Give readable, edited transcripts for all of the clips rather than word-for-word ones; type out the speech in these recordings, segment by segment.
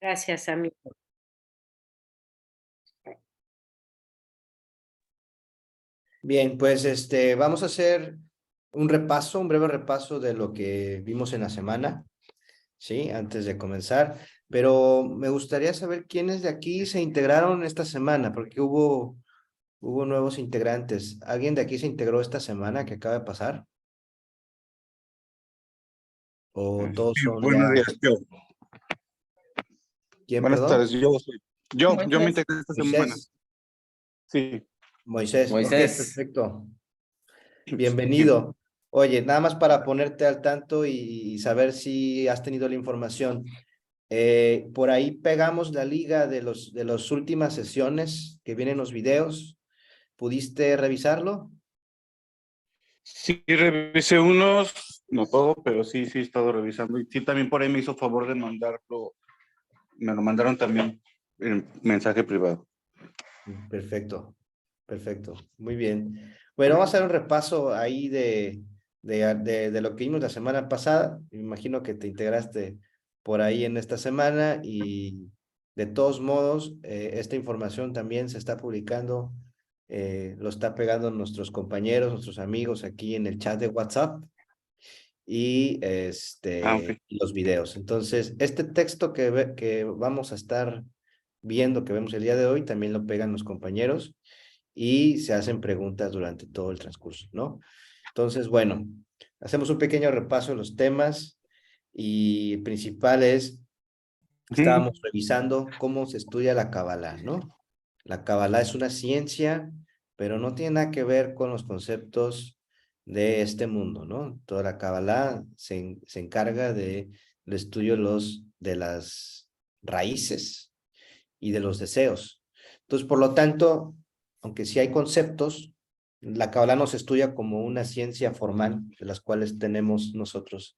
Gracias, amigo. Bien, pues vamos a hacer un repaso, un breve repaso de lo que vimos en la semana, ¿sí? Antes de comenzar, pero me gustaría saber quiénes de aquí se integraron esta semana, porque hubo nuevos integrantes. ¿Alguien de aquí se integró esta semana que acaba de pasar? ¿O todos Sí, son ya? buenos días, yo. ¿Quién, Buenas perdón? tardes, yo soy. Yo me Moisés. integré esta semana. Moisés. Sí. Moisés, ok, Moisés. perfecto. Sí. Bienvenido. Oye, nada más para ponerte al tanto y saber si has tenido la información. Por ahí pegamos la liga de las últimas sesiones que vienen los videos. ¿Pudiste revisarlo? Sí, revisé unos, no todo, pero sí he estado revisando. Y sí, también por ahí me hizo favor de mandarlo. Me lo mandaron también en mensaje privado. Perfecto, perfecto. Muy bien. Bueno, vamos a hacer un repaso ahí de lo que vimos la semana pasada. Me imagino que te integraste por ahí en esta semana y de todos modos, esta información también se está publicando, lo está pegando nuestros compañeros, nuestros amigos aquí en el chat de WhatsApp y Ok. los videos. Entonces, este texto que vamos a estar viendo, que vemos el día de hoy, también lo pegan los compañeros y se hacen preguntas durante todo el transcurso, ¿no? Entonces, bueno, hacemos un pequeño repaso de los temas y el principal es, Ujú. estábamos revisando cómo se estudia la Kabbalah, ¿no? La Kabbalah es una ciencia, pero no tiene nada que ver con los conceptos de este mundo, ¿no? Toda la Kabbalah se encarga del estudio de las raíces y de los deseos. Entonces, por lo tanto, aunque sí hay conceptos, la Kabbalah no se estudia como una ciencia formal de las cuales tenemos nosotros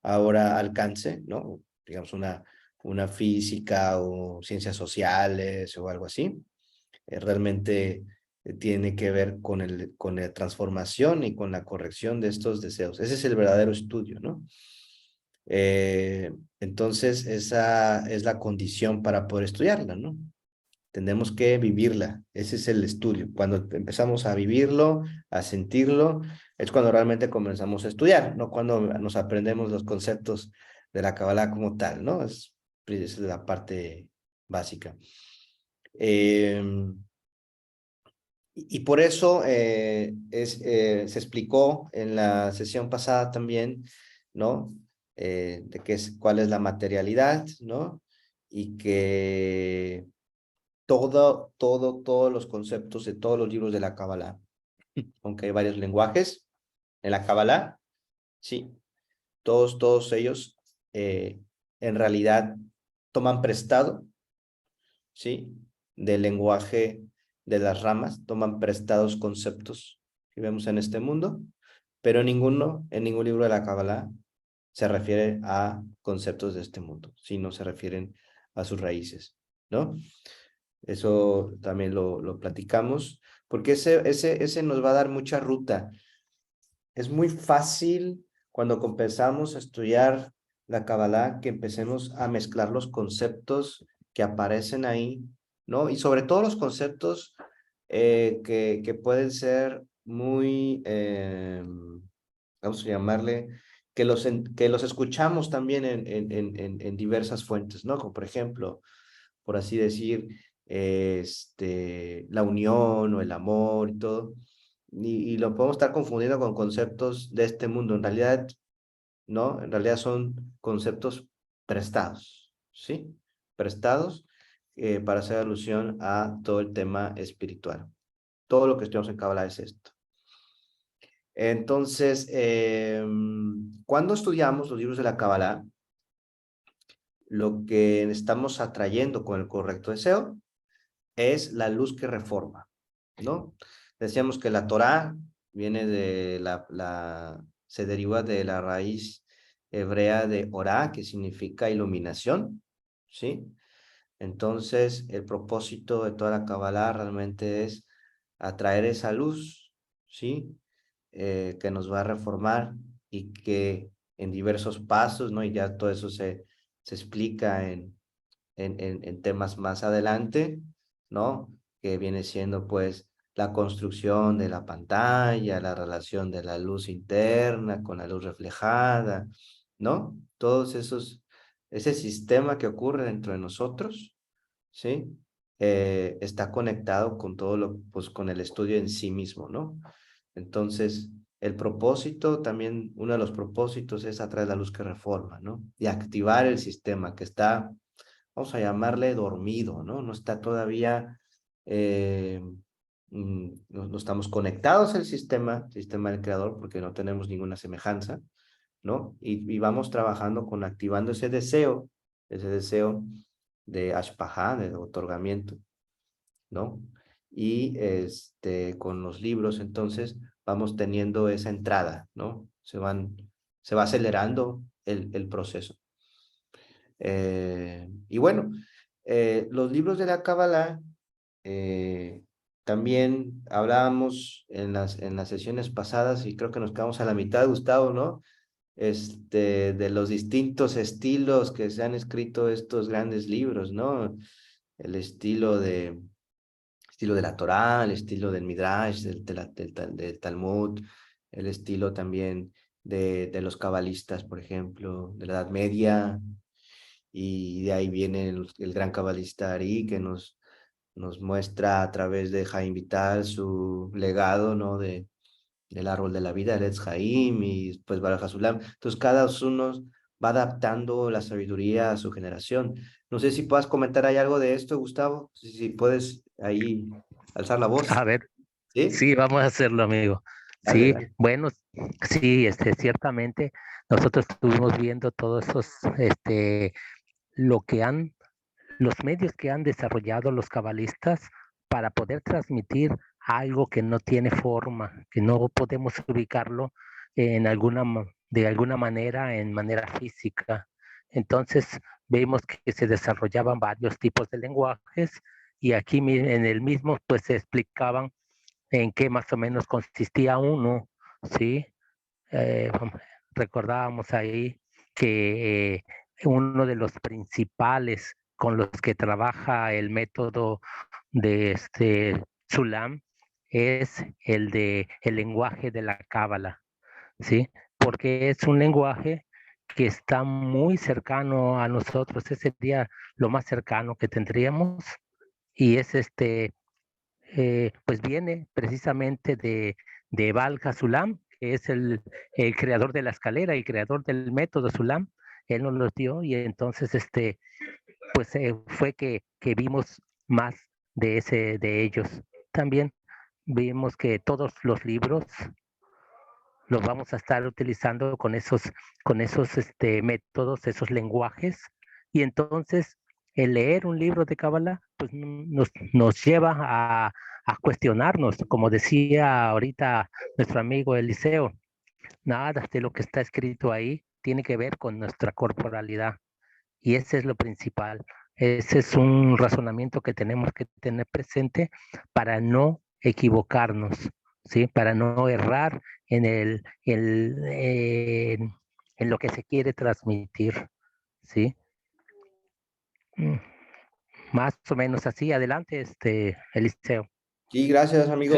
ahora alcance, ¿no? Digamos una física o ciencias sociales o algo así. Realmente tiene que ver con la transformación y con la corrección de estos deseos. Ese es el verdadero estudio, ¿no? Entonces, esa es la condición para poder estudiarla, ¿no? Tenemos que vivirla. Ese es el estudio. Cuando empezamos a vivirlo, a sentirlo, es cuando realmente comenzamos a estudiar, no cuando nos aprendemos los conceptos de la Kabbalah como tal, ¿no? Es la parte básica. Eh, y por eso se explicó en la sesión pasada también, ¿no? De cuál es la materialidad, ¿no? Y que todos los conceptos de todos los libros de la Kabbalah, aunque hay varios lenguajes en la Kabbalah, sí, todos ellos en realidad toman prestado, sí, del lenguaje de las ramas, toman prestados conceptos que vemos en este mundo, pero en ningún libro de la Kabbalah se refiere a conceptos de este mundo, sino se refieren a sus raíces, ¿no? Eso también lo platicamos, porque ese nos va a dar mucha ruta. Es muy fácil cuando comenzamos a estudiar la Kabbalah que empecemos a mezclar los conceptos que aparecen ahí, ¿no? Y sobre todo los conceptos que pueden ser muy, vamos a llamarle, que los escuchamos también en diversas fuentes, ¿no? Como por ejemplo, por así decir, la unión o el amor y todo. Y lo podemos estar confundiendo con conceptos de este mundo. En realidad, no, en realidad son conceptos prestados, ¿sí? Prestados para hacer alusión a todo el tema espiritual. Todo lo que estudiamos en Kabbalah es esto. Entonces, cuando estudiamos los libros de la Kabbalah, lo que estamos atrayendo con el correcto deseo es la luz que reforma, ¿no? Decíamos que la Torá viene de se deriva de la raíz hebrea de orá, que significa iluminación, ¿sí? Entonces, el propósito de toda la Kabbalah realmente es atraer esa luz, ¿sí? Que nos va a reformar y que en diversos pasos, ¿no? Y ya todo eso se explica en temas más adelante, ¿no? Que viene siendo pues la construcción de la pantalla, la relación de la luz interna con la luz reflejada, ¿no? Todos esos, ese sistema que ocurre dentro de nosotros, ¿sí? Está conectado con todo lo, pues con el estudio en sí mismo, ¿no? Entonces, el propósito también, uno de los propósitos es atraer la luz que reforma, ¿no? Y activar el sistema que está, vamos a llamarle dormido, ¿no? No está todavía, no estamos conectados al sistema del creador, porque no tenemos ninguna semejanza, ¿no? Y vamos trabajando con activando ese deseo de Ashpaha, de otorgamiento, ¿no? Y con los libros, entonces, vamos teniendo esa entrada, ¿no? Se va acelerando el proceso. Y bueno, los libros de la Kabbalah, también hablábamos en las sesiones pasadas, y creo que nos quedamos a la mitad, Gustavo, ¿no? De los distintos estilos que se han escrito estos grandes libros, ¿no? El estilo de la Torá, el estilo del Midrash, del Talmud, el estilo también de los cabalistas, por ejemplo, de la Edad Media, y de ahí viene el gran cabalista Ari, que nos muestra a través de Jaim Vital su legado, ¿no? Del árbol de la vida, el Etz Haim, y después Baruch HaSulam. Entonces, cada uno va adaptando la sabiduría a su generación. No sé si puedas comentar ahí algo de esto, Gustavo, si puedes ahí alzar la A voz. ver, ¿Sí? sí, vamos a hacerlo, amigo. Dale, Sí, dale. bueno, sí, ciertamente nosotros estuvimos viendo todos esos, lo que han, los medios que han desarrollado los cabalistas para poder transmitir algo que no tiene forma, que no podemos ubicarlo en de alguna manera, en manera física. Entonces, vemos que se desarrollaban varios tipos de lenguajes y aquí en el mismo, pues se explicaban en qué más o menos consistía uno, ¿sí? Eh, recordábamos ahí que uno de los principales con los que trabaja el método de Sulam es el de el lenguaje de la cábala, ¿sí? Porque es un lenguaje que está muy cercano a nosotros, ese sería lo más cercano que tendríamos y es pues viene precisamente de Valja Sulam, que es el creador de la escalera, el creador del método Sulam. Él nos lo dio y entonces pues fue que vimos más de ellos. También vimos que todos los libros los vamos a estar utilizando con esos métodos, esos lenguajes, y entonces el leer un libro de Cábala pues nos lleva a cuestionarnos, como decía ahorita nuestro amigo Eliseo, nada de lo que está escrito ahí tiene que ver con nuestra corporalidad, y ese es lo principal. Ese es un razonamiento que tenemos que tener presente para no equivocarnos, ¿sí? Para no errar en lo que se quiere transmitir, ¿sí? Mm, Más o menos así. Adelante, Eliseo. Sí, gracias, amigo.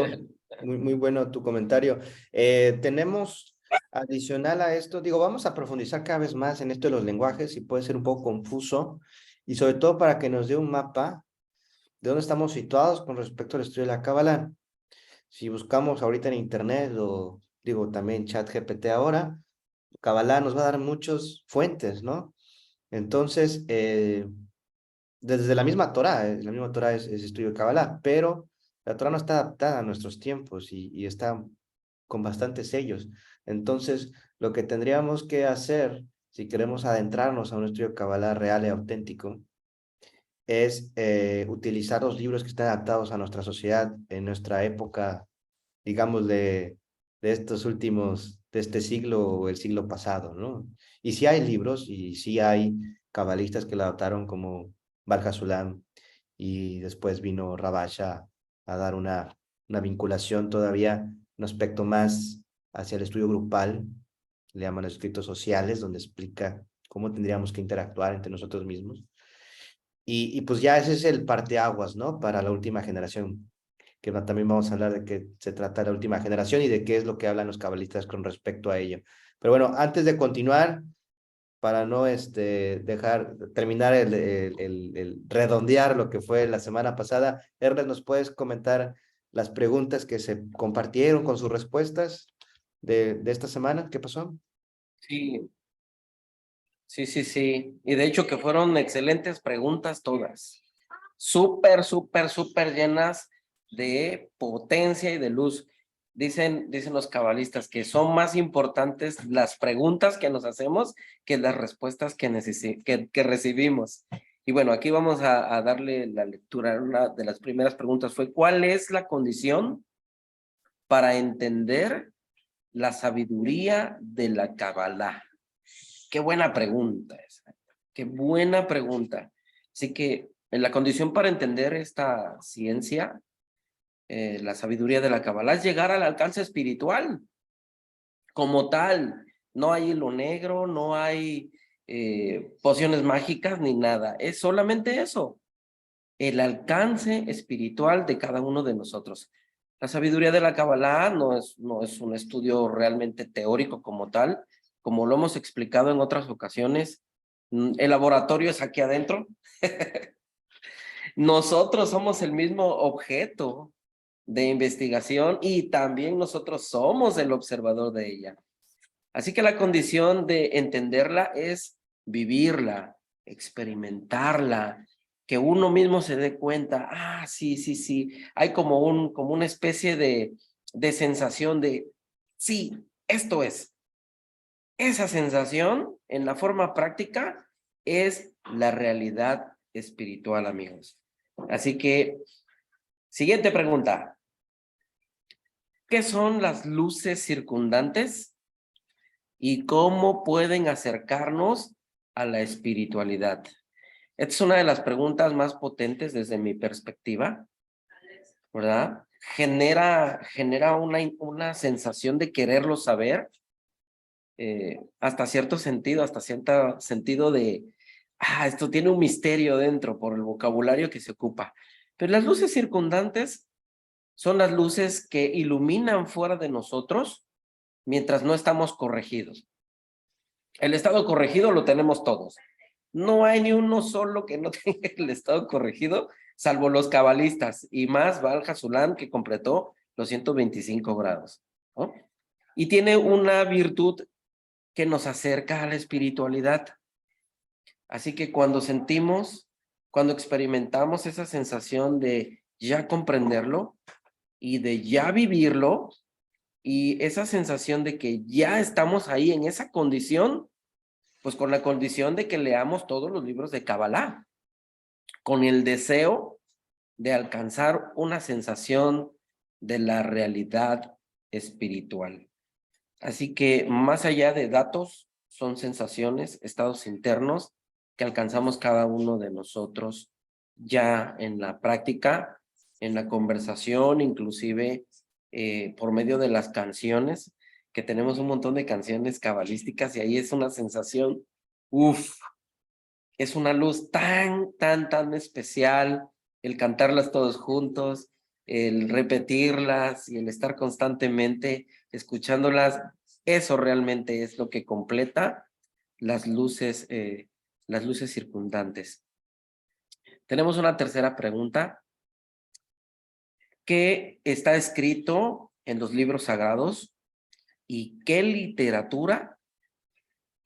Muy bueno tu comentario. Tenemos adicional a esto, digo, vamos a profundizar cada vez más en esto de los lenguajes y puede ser un poco confuso, y sobre todo para que nos dé un mapa de dónde estamos situados con respecto al estudio de la Cábala. Si buscamos ahorita en internet o digo también ChatGPT ahora, Kabbalah nos va a dar muchas fuentes, ¿no? Entonces, desde la misma Torah es estudio de Kabbalah, pero la Torah no está adaptada a nuestros tiempos y está con bastantes sellos. Entonces, lo que tendríamos que hacer, si queremos adentrarnos a un estudio de Kabbalah real y auténtico, es utilizar los libros que están adaptados a nuestra sociedad, en nuestra época, digamos, de estos últimos, de este siglo o el siglo pasado, ¿no? Y sí hay libros y sí hay cabalistas que lo adaptaron como Barja Sulam, y después vino Rabasha a dar una vinculación todavía, un aspecto más hacia el estudio grupal, le llaman escritos sociales, donde explica cómo tendríamos que interactuar entre nosotros mismos. Y pues ya ese es el parteaguas, ¿no? Para la última generación, que también vamos a hablar de qué se trata la última generación y de qué es lo que hablan los cabalistas con respecto a ello. Pero bueno, antes de continuar, para no terminar el redondear lo que fue la semana pasada, Ernest, ¿nos puedes comentar las preguntas que se compartieron con sus respuestas de esta semana? ¿Qué pasó? Sí, sí. Y de hecho que fueron excelentes preguntas todas. Súper, súper, súper llenas de potencia y de luz. Dicen los cabalistas que son más importantes las preguntas que nos hacemos que las respuestas que recibimos. Y bueno, aquí vamos a darle la lectura. Una de las primeras preguntas fue, ¿cuál es la condición para entender la sabiduría de la Kabbalah? Qué buena pregunta esa. Qué buena pregunta. Así que en la condición para entender esta ciencia, la sabiduría de la Kabbalah, es llegar al alcance espiritual como tal. No hay hilo negro, no hay pociones mágicas ni nada. Es solamente eso, el alcance espiritual de cada uno de nosotros. La sabiduría de la Kabbalah no es un estudio realmente teórico como tal, como lo hemos explicado en otras ocasiones. El laboratorio es aquí adentro. Nosotros somos el mismo objeto de investigación y también nosotros somos el observador de ella. Así que la condición de entenderla es vivirla, experimentarla, que uno mismo se dé cuenta, sí, hay como una especie de sensación de, sí, esto es. Esa sensación en la forma práctica es la realidad espiritual, amigos. Así que, siguiente pregunta. ¿Qué son las luces circundantes y cómo pueden acercarnos a la espiritualidad? Esta es una de las preguntas más potentes desde mi perspectiva, ¿verdad? Genera una sensación de quererlo saber, hasta cierto sentido de, esto tiene un misterio dentro por el vocabulario que se ocupa. Pero las luces circundantes son las luces que iluminan fuera de nosotros mientras no estamos corregidos. El estado corregido lo tenemos todos. No hay ni uno solo que no tenga el estado corregido, salvo los cabalistas, y más Baal Hasulam, que completó los 125 grados, ¿no? Y tiene una virtud que nos acerca a la espiritualidad. Así que cuando experimentamos esa sensación de ya comprenderlo y de ya vivirlo, y esa sensación de que ya estamos ahí en esa condición, pues con la condición de que leamos todos los libros de Kabbalah, con el deseo de alcanzar una sensación de la realidad espiritual. Así que más allá de datos, son sensaciones, estados internos que alcanzamos cada uno de nosotros ya en la práctica, en la conversación, inclusive por medio de las canciones, que tenemos un montón de canciones cabalísticas y ahí es una sensación, es una luz tan especial, el cantarlas todos juntos, el repetirlas y el estar constantemente escuchándolas, eso realmente es lo que completa las luces circundantes. Tenemos una tercera pregunta. ¿Qué está escrito en los libros sagrados y qué literatura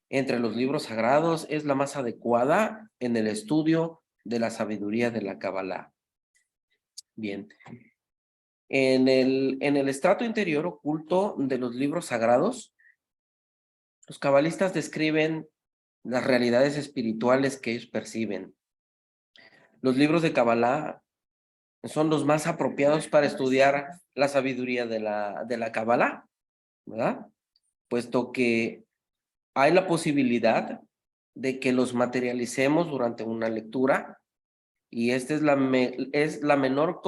entre los libros sagrados es la más adecuada en el estudio de la sabiduría de la Kabbalah? Bien. En el estrato interior oculto de los libros sagrados, los cabalistas describen las realidades espirituales que ellos perciben. Los libros de Kabbalah son los más apropiados para estudiar la sabiduría de la Kabbalah, ¿verdad? Puesto que hay la posibilidad de que los materialicemos durante una lectura y esta es la menor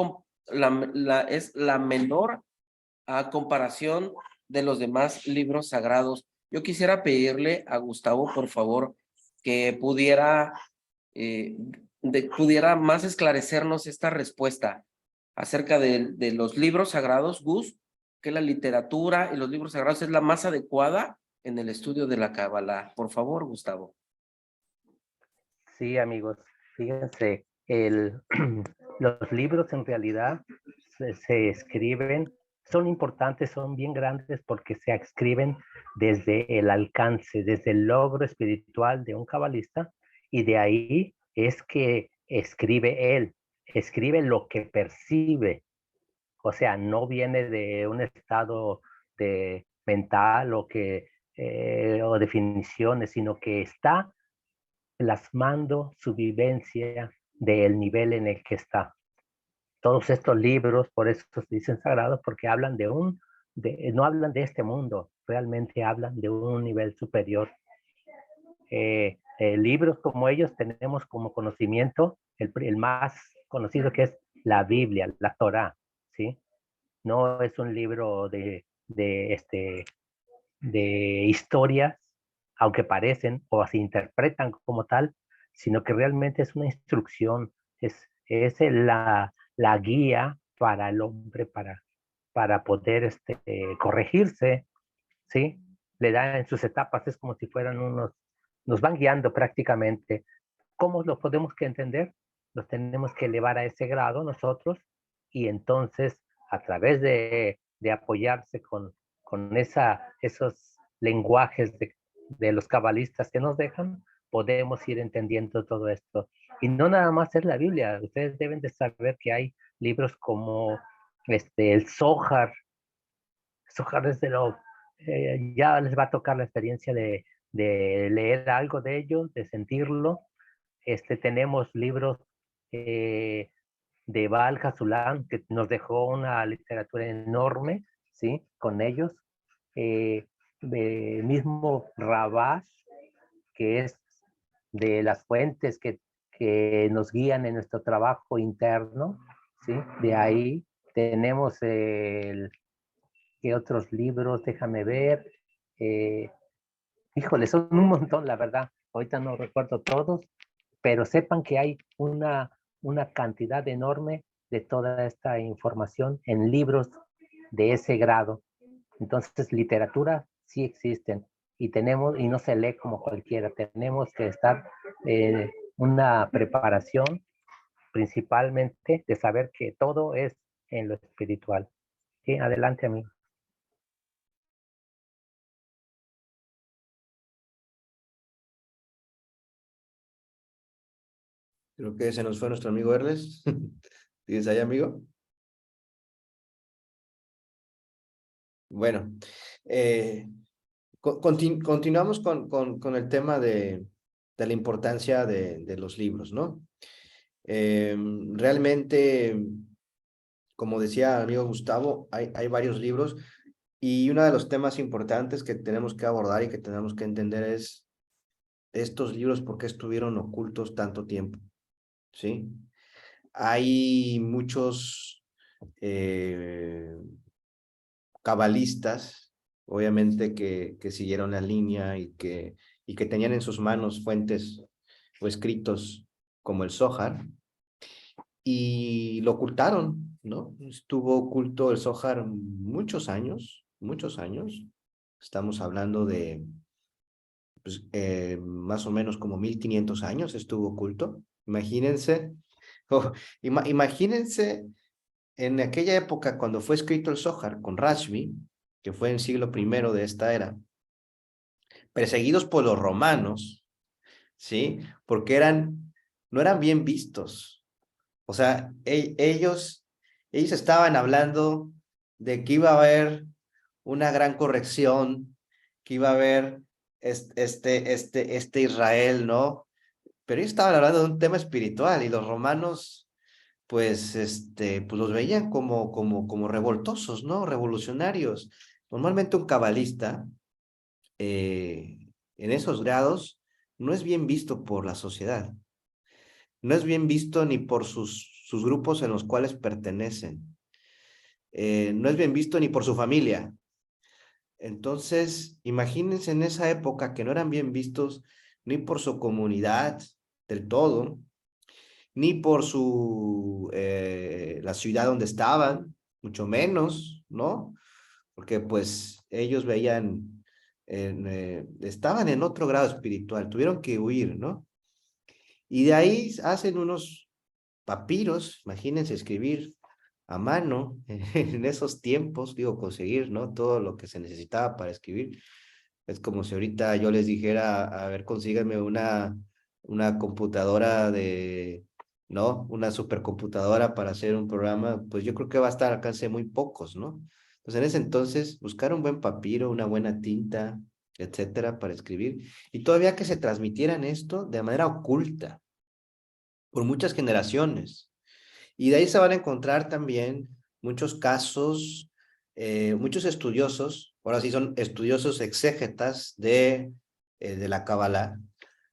a comparación de los demás libros sagrados. Yo quisiera pedirle a Gustavo, por favor, que pudiera pudiera más esclarecernos esta respuesta acerca de los libros sagrados, Gus, que la literatura y los libros sagrados es la más adecuada en el estudio de la Kabbalah. Por favor, Gustavo. Sí, amigos, fíjense, los libros en realidad se escriben, son importantes, son bien grandes porque se escriben desde el alcance, desde el logro espiritual de un cabalista, y de ahí es que escribe lo que percibe, o sea, no viene de un estado de mental o definiciones, sino que está plasmando su vivencia del nivel en el que está. Todos estos libros, por eso se dicen sagrados, porque hablan no hablan de este mundo, realmente hablan de un nivel superior. Libros como ellos tenemos como conocimiento, el más conocido, que es la Biblia, la Torá, ¿sí? No es un libro de historias, aunque parecen o se interpretan como tal, sino que realmente es una instrucción, es la guía para el hombre para poder corregirse, ¿sí? Le da en sus etapas, es como si fueran nos van guiando prácticamente. ¿Cómo lo podemos que entender? Los tenemos que elevar a ese grado nosotros, y entonces a través de apoyarse con esos lenguajes de los cabalistas que nos dejan, podemos ir entendiendo todo esto. Y no nada más es la Biblia, ustedes deben de saber que hay libros como el Zohar. Zohar es ya les va a tocar la experiencia de leer algo de ello, de sentirlo. Tenemos libros de Baal Hasulam, que nos dejó una literatura enorme, ¿sí? Con ellos. Mismo Rabash, que es de las fuentes que nos guían en nuestro trabajo interno, ¿sí? De ahí tenemos ¿qué otros libros? Déjame ver. Híjole, son un montón, la verdad. Ahorita no recuerdo todos, pero sepan que hay una cantidad enorme de toda esta información en libros de ese grado. Entonces, literatura sí existen, y no se lee como cualquiera. Tenemos que estar una preparación, principalmente de saber que todo es en lo espiritual. Sí, adelante, amigo. Creo que se nos fue nuestro amigo Erles. ¿Tienes ahí, amigo? Bueno, continuamos con el tema de la importancia de los libros, ¿no? Realmente, como decía el amigo Gustavo, hay varios libros, y uno de los temas importantes que tenemos que abordar y que tenemos que entender es estos libros, por qué estuvieron ocultos tanto tiempo, ¿sí? Hay muchos cabalistas, obviamente, que siguieron la línea y que tenían en sus manos fuentes o escritos como el Zohar, y lo ocultaron, ¿no? Estuvo oculto el Zohar muchos años, muchos años. Estamos hablando de pues, más o menos como 1500 años estuvo oculto. Imagínense, imagínense en aquella época cuando fue escrito el Zohar con Rashbi, que fue en el siglo I de esta era, perseguidos por los romanos, ¿sí? Porque no eran bien vistos. O sea, ellos estaban hablando de que iba a haber una gran corrección, que iba a haber este Israel, ¿no? Pero ellos estaban hablando de un tema espiritual, y los romanos, pues, pues los veían como revoltosos, ¿no? Revolucionarios. Normalmente un cabalista, en esos grados, no es bien visto por la sociedad. No es bien visto ni por sus grupos en los cuales pertenecen. No es bien visto ni por su familia. Entonces, imagínense en esa época que no eran bien vistos ni por su comunidad del todo, ni por la ciudad donde estaban, mucho menos, ¿no? Porque pues ellos veían, estaban en otro grado espiritual, tuvieron que huir, ¿no? Y de ahí hacen unos papiros, imagínense escribir a mano en esos tiempos, digo, conseguir, ¿no? Todo lo que se necesitaba para escribir. Es como si ahorita yo les dijera, a ver, consíganme una computadora ¿no? Una supercomputadora para hacer un programa, pues yo creo que va a estar al alcance de muy pocos, ¿no? Entonces, en ese entonces, buscar un buen papiro, una buena tinta, etcétera, para escribir. Y todavía que se transmitieran esto de manera oculta por muchas generaciones. Y de ahí se van a encontrar también muchos casos, muchos estudiosos, ahora sí son estudiosos exégetas de la Cábala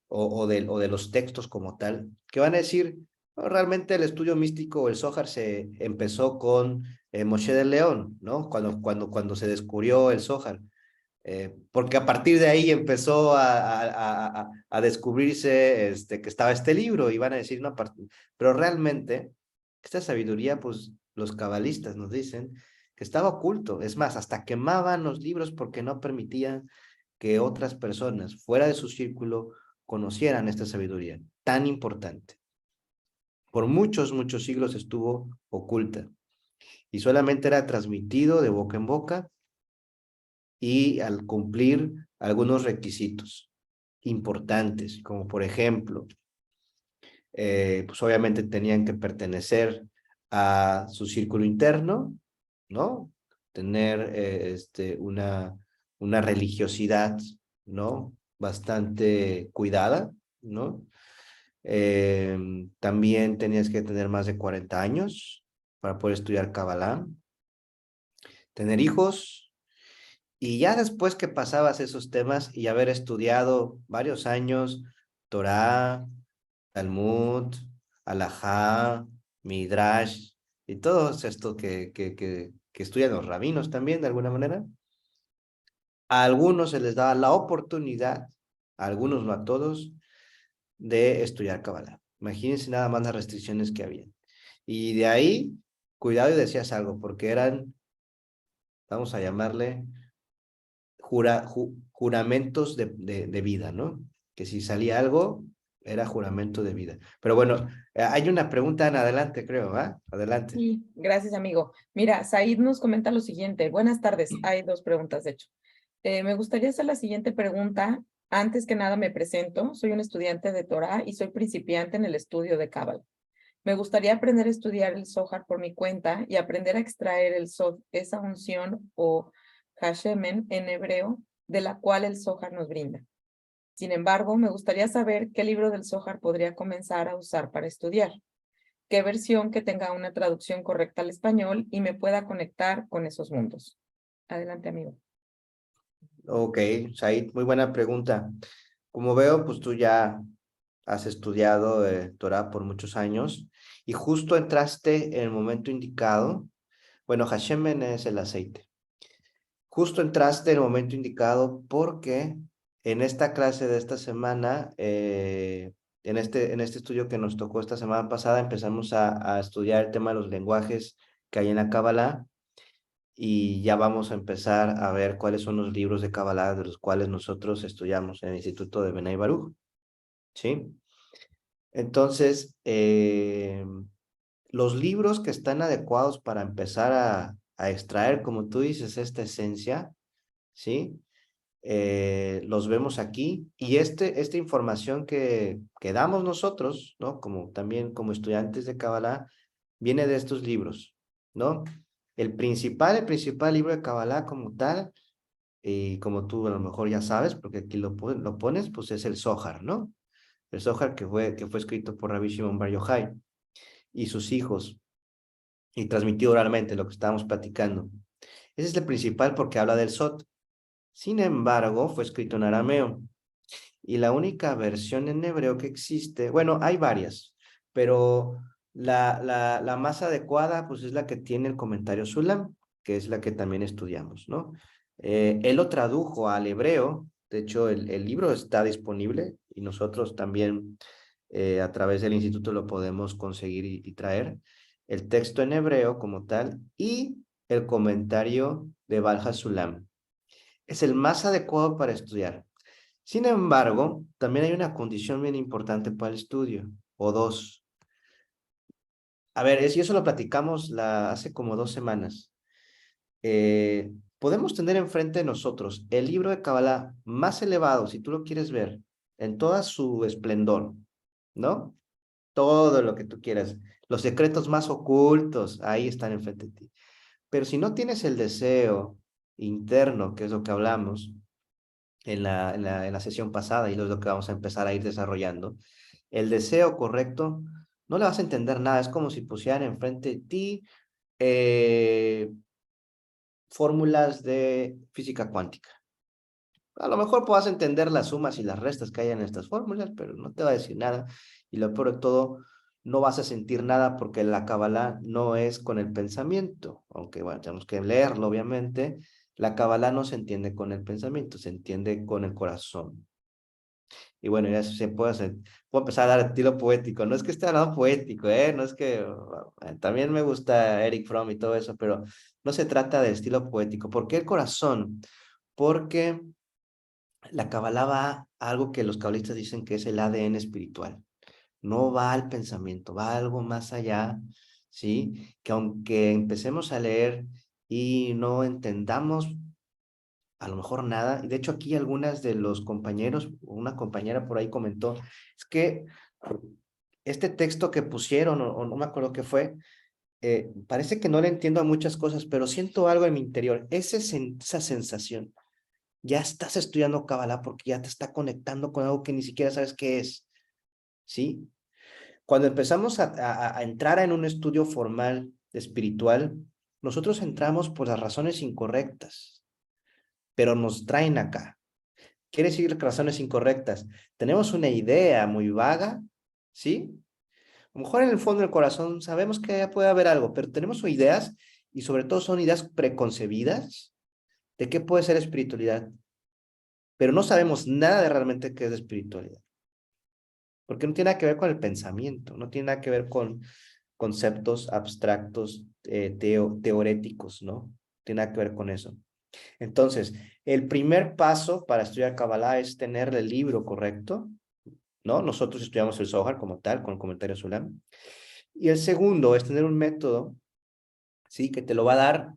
o de los textos como tal, que van a decir, "No, realmente el estudio místico o el Zohar se empezó con Moshe de León, ¿no? Cuando se descubrió el Zohar. Porque a partir de ahí empezó a descubrirse que estaba este libro y van a decir, no, pero realmente esta sabiduría, pues los cabalistas nos dicen que estaba oculto. Es más, hasta quemaban los libros porque no permitían que otras personas fuera de su círculo conocieran esta sabiduría tan importante. Por muchos, muchos siglos estuvo oculta y solamente era transmitido de boca en boca y al cumplir algunos requisitos importantes, como por ejemplo, pues obviamente tenían que pertenecer a su círculo interno, ¿no? Tener una religiosidad, ¿no? Bastante cuidada, ¿no? También tenías que tener más de 40 años para poder estudiar Kabbalah, tener hijos, y ya después que pasabas esos temas y haber estudiado varios años Torah, Talmud, Alajá, Midrash y todo esto que estudian los rabinos también de alguna manera, a algunos se les daba la oportunidad, a algunos no a todos, de estudiar Kabbalah. Imagínense nada más las restricciones que había. Y de ahí, cuidado y decías algo, porque eran, vamos a llamarle, juramentos de vida, ¿no? Que si salía algo, era juramento de vida. Pero bueno, hay una pregunta en adelante, creo, ¿va? Adelante. Sí, gracias, amigo. Mira, Said nos comenta lo siguiente. Buenas tardes. Hay dos preguntas, de hecho. Me gustaría hacer la siguiente pregunta. Antes que nada me presento. Soy un estudiante de Torah y soy principiante en el estudio de Cábala. Me gustaría aprender a estudiar el Zohar por mi cuenta y aprender a extraer esa unción o Hashemen en hebreo de la cual el Zohar nos brinda. Sin embargo, me gustaría saber qué libro del Zohar podría comenzar a usar para estudiar. Qué versión que tenga una traducción correcta al español y me pueda conectar con esos mundos. Adelante, amigo. Ok, Said, muy buena pregunta. Como veo, pues tú ya has estudiado Torah por muchos años y justo entraste en el momento indicado. Bueno, Hashemen es el aceite. Justo entraste en el momento indicado porque en esta clase de esta semana, en este estudio que nos tocó esta semana pasada, empezamos a estudiar el tema de los lenguajes que hay en la Kabbalah y ya vamos a empezar a ver cuáles son los libros de Kabbalah de los cuales nosotros estudiamos en el Instituto de Benay Baruch, ¿sí? Entonces, los libros que están adecuados para empezar a extraer, como tú dices, esta esencia, ¿sí? Los vemos aquí y esta información que damos nosotros, ¿no? Como también como estudiantes de Kabbalah, viene de estos libros, ¿no? El principal libro de Kabbalah como tal, y como tú a lo mejor ya sabes, porque aquí lo pones, pues es el Zohar, ¿no? El Zohar que fue escrito por Rabbi Shimon Bar Yochai y sus hijos y transmitido oralmente lo que estábamos platicando. Ese es el principal porque habla del Sot. Sin embargo, fue escrito en arameo y la única versión en hebreo que existe, bueno, hay varias, pero la más adecuada pues es la que tiene el comentario Sulam, que es la que también estudiamos, ¿no? Él lo tradujo al hebreo, de hecho el libro está disponible y nosotros también a través del instituto lo podemos conseguir y traer. El texto en hebreo como tal y el comentario de Baal HaSulam. Es el más adecuado para estudiar. Sin embargo, también hay una condición bien importante para el estudio, o dos. A ver, eso lo platicamos hace como 2 semanas. Podemos tener enfrente de nosotros el libro de Kabbalah más elevado, si tú lo quieres ver, en toda su esplendor, ¿no? Todo lo que tú quieras. Los secretos más ocultos, ahí están enfrente de ti. Pero si no tienes el deseo interno, que es lo que hablamos en la sesión pasada y es lo que vamos a empezar a ir desarrollando, el deseo correcto, no le vas a entender nada. Es como si pusieran enfrente de ti fórmulas de física cuántica. A lo mejor puedas entender las sumas y las restas que hay en estas fórmulas, pero no te va a decir nada. Y lo peor de todo, no vas a sentir nada porque la Kabbalah no es con el pensamiento. Aunque, bueno, tenemos que leerlo, obviamente. La Kabbalah no se entiende con el pensamiento, se entiende con el corazón. Y bueno, ya se puede empezar a dar estilo poético. No es que esté hablando poético, no es que... también me gusta Eric Fromm y todo eso, pero no se trata de estilo poético. ¿Por qué el corazón? Porque la Kabbalah va a algo que los cabalistas dicen que es el ADN espiritual. No va al pensamiento, va a algo más allá, ¿sí? Que aunque empecemos a leer y no entendamos a lo mejor nada, y de hecho aquí algunas de los compañeros, una compañera por ahí comentó, es que este texto que pusieron, o no me acuerdo qué fue, parece que no le entiendo a muchas cosas, pero siento algo en mi interior, esa sensación. Ya estás estudiando Kabbalah porque ya te está conectando con algo que ni siquiera sabes qué es, ¿sí? Cuando empezamos a entrar en un estudio formal espiritual, nosotros entramos por las razones incorrectas, pero nos traen acá. Quiere decir razones incorrectas. Tenemos una idea muy vaga, ¿sí? A lo mejor en el fondo del corazón sabemos que puede haber algo, pero tenemos ideas y sobre todo son ideas preconcebidas de qué puede ser espiritualidad. Pero no sabemos nada de realmente qué es espiritualidad. Porque no tiene nada que ver con el pensamiento, no tiene nada que ver con conceptos abstractos, teoréticos, ¿no? Tiene nada que ver con eso. Entonces, el primer paso para estudiar Kabbalah es tener el libro correcto, ¿no? Nosotros estudiamos el Zohar como tal, con el comentario Sulam. Y el segundo es tener un método, ¿sí? Que te lo va a dar,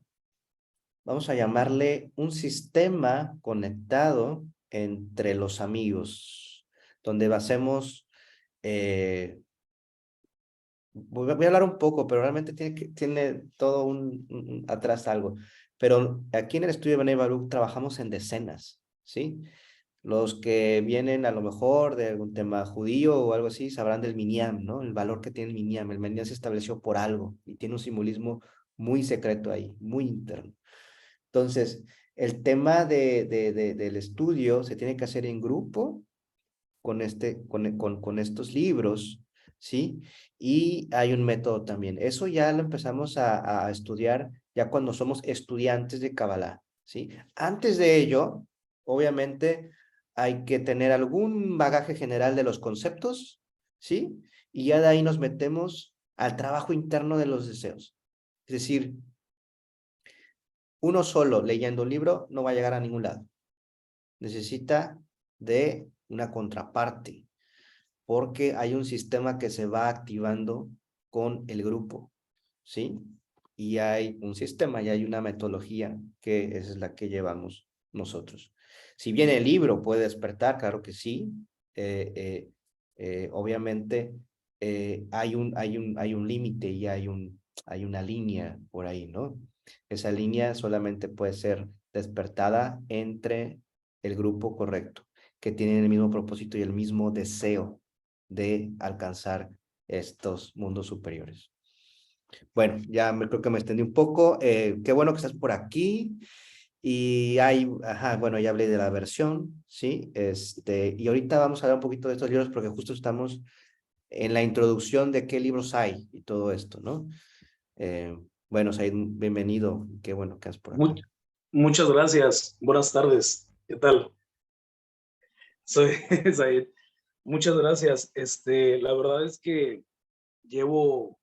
vamos a llamarle un sistema conectado entre los amigos, donde basemos, voy a hablar un poco, pero realmente tiene todo atrás algo. Pero aquí en el estudio de Bnei Baruch trabajamos en decenas, ¿sí? Los que vienen a lo mejor de algún tema judío o algo así sabrán del minyan, ¿no? El valor que tiene el minyan. El minyan se estableció por algo y tiene un simbolismo muy secreto ahí, muy interno. Entonces, el tema del estudio se tiene que hacer en grupo con estos libros, ¿sí? Y hay un método también. Eso ya lo empezamos a estudiar ya cuando somos estudiantes de Kabbalah, ¿sí? Antes de ello, obviamente, hay que tener algún bagaje general de los conceptos, ¿sí? Y ya de ahí nos metemos al trabajo interno de los deseos. Es decir, uno solo leyendo un libro no va a llegar a ningún lado. Necesita de una contraparte, porque hay un sistema que se va activando con el grupo, ¿sí? Y hay un sistema y hay una metodología que es la que llevamos nosotros. Si bien el libro puede despertar, claro que sí, obviamente hay un límite y hay una línea por ahí, ¿no? Esa línea solamente puede ser despertada entre el grupo correcto, que tienen el mismo propósito y el mismo deseo de alcanzar estos mundos superiores. Bueno, creo que me extendí un poco. Qué bueno que estás por aquí. Y bueno, ya hablé de la versión, ¿sí? Y ahorita vamos a hablar un poquito de estos libros porque justo estamos en la introducción de qué libros hay y todo esto, ¿no? Bueno, Said, bienvenido. Qué bueno que estás por aquí. Muchas gracias. Buenas tardes. ¿Qué tal? Soy Said. Muchas gracias. La verdad es que llevo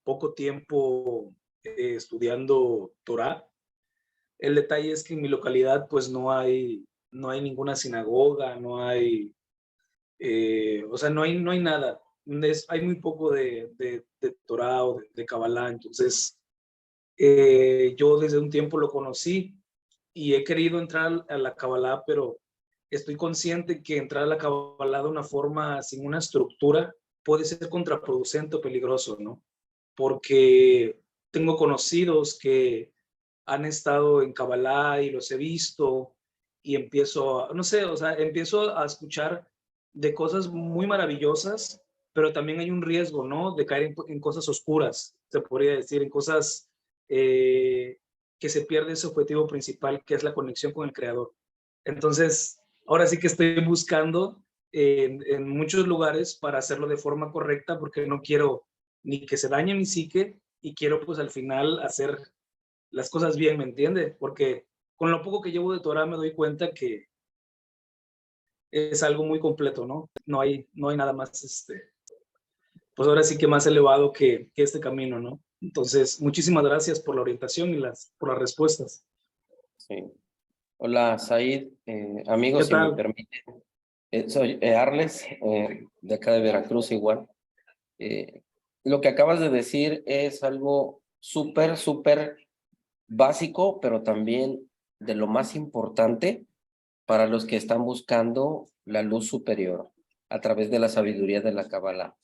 poco tiempo estudiando Torah. El detalle es que en mi localidad pues no hay ninguna sinagoga, o sea, no hay nada. Hay muy poco de Torah o de Kabbalah. Entonces, yo desde un tiempo lo conocí y he querido entrar a la Kabbalah, pero estoy consciente que entrar a la Kabbalah de una forma sin una estructura puede ser contraproducente o peligroso, ¿no? Porque tengo conocidos que han estado en Kabbalah y los he visto y no sé, o sea, empiezo a escuchar de cosas muy maravillosas, pero también hay un riesgo, ¿no? De caer en cosas oscuras, se podría decir, en cosas que se pierde ese objetivo principal, que es la conexión con el creador. Entonces, ahora sí que estoy buscando en muchos lugares para hacerlo de forma correcta, porque no quiero ni que se dañe mi psique y quiero pues al final hacer las cosas bien, ¿me entiende? Porque con lo poco que llevo de Torah me doy cuenta que es algo muy completo, ¿no? No hay nada más, pues ahora sí que más elevado que este camino, ¿no? Entonces, muchísimas gracias por la orientación y por las respuestas. Sí. Hola, Said. ¿Qué Amigos, si me tal? permiten. Soy Arles, de acá de Veracruz igual. Lo que acabas de decir es algo súper, súper básico, pero también de lo más importante para los que están buscando la luz superior a través de la sabiduría de la Kabbalah.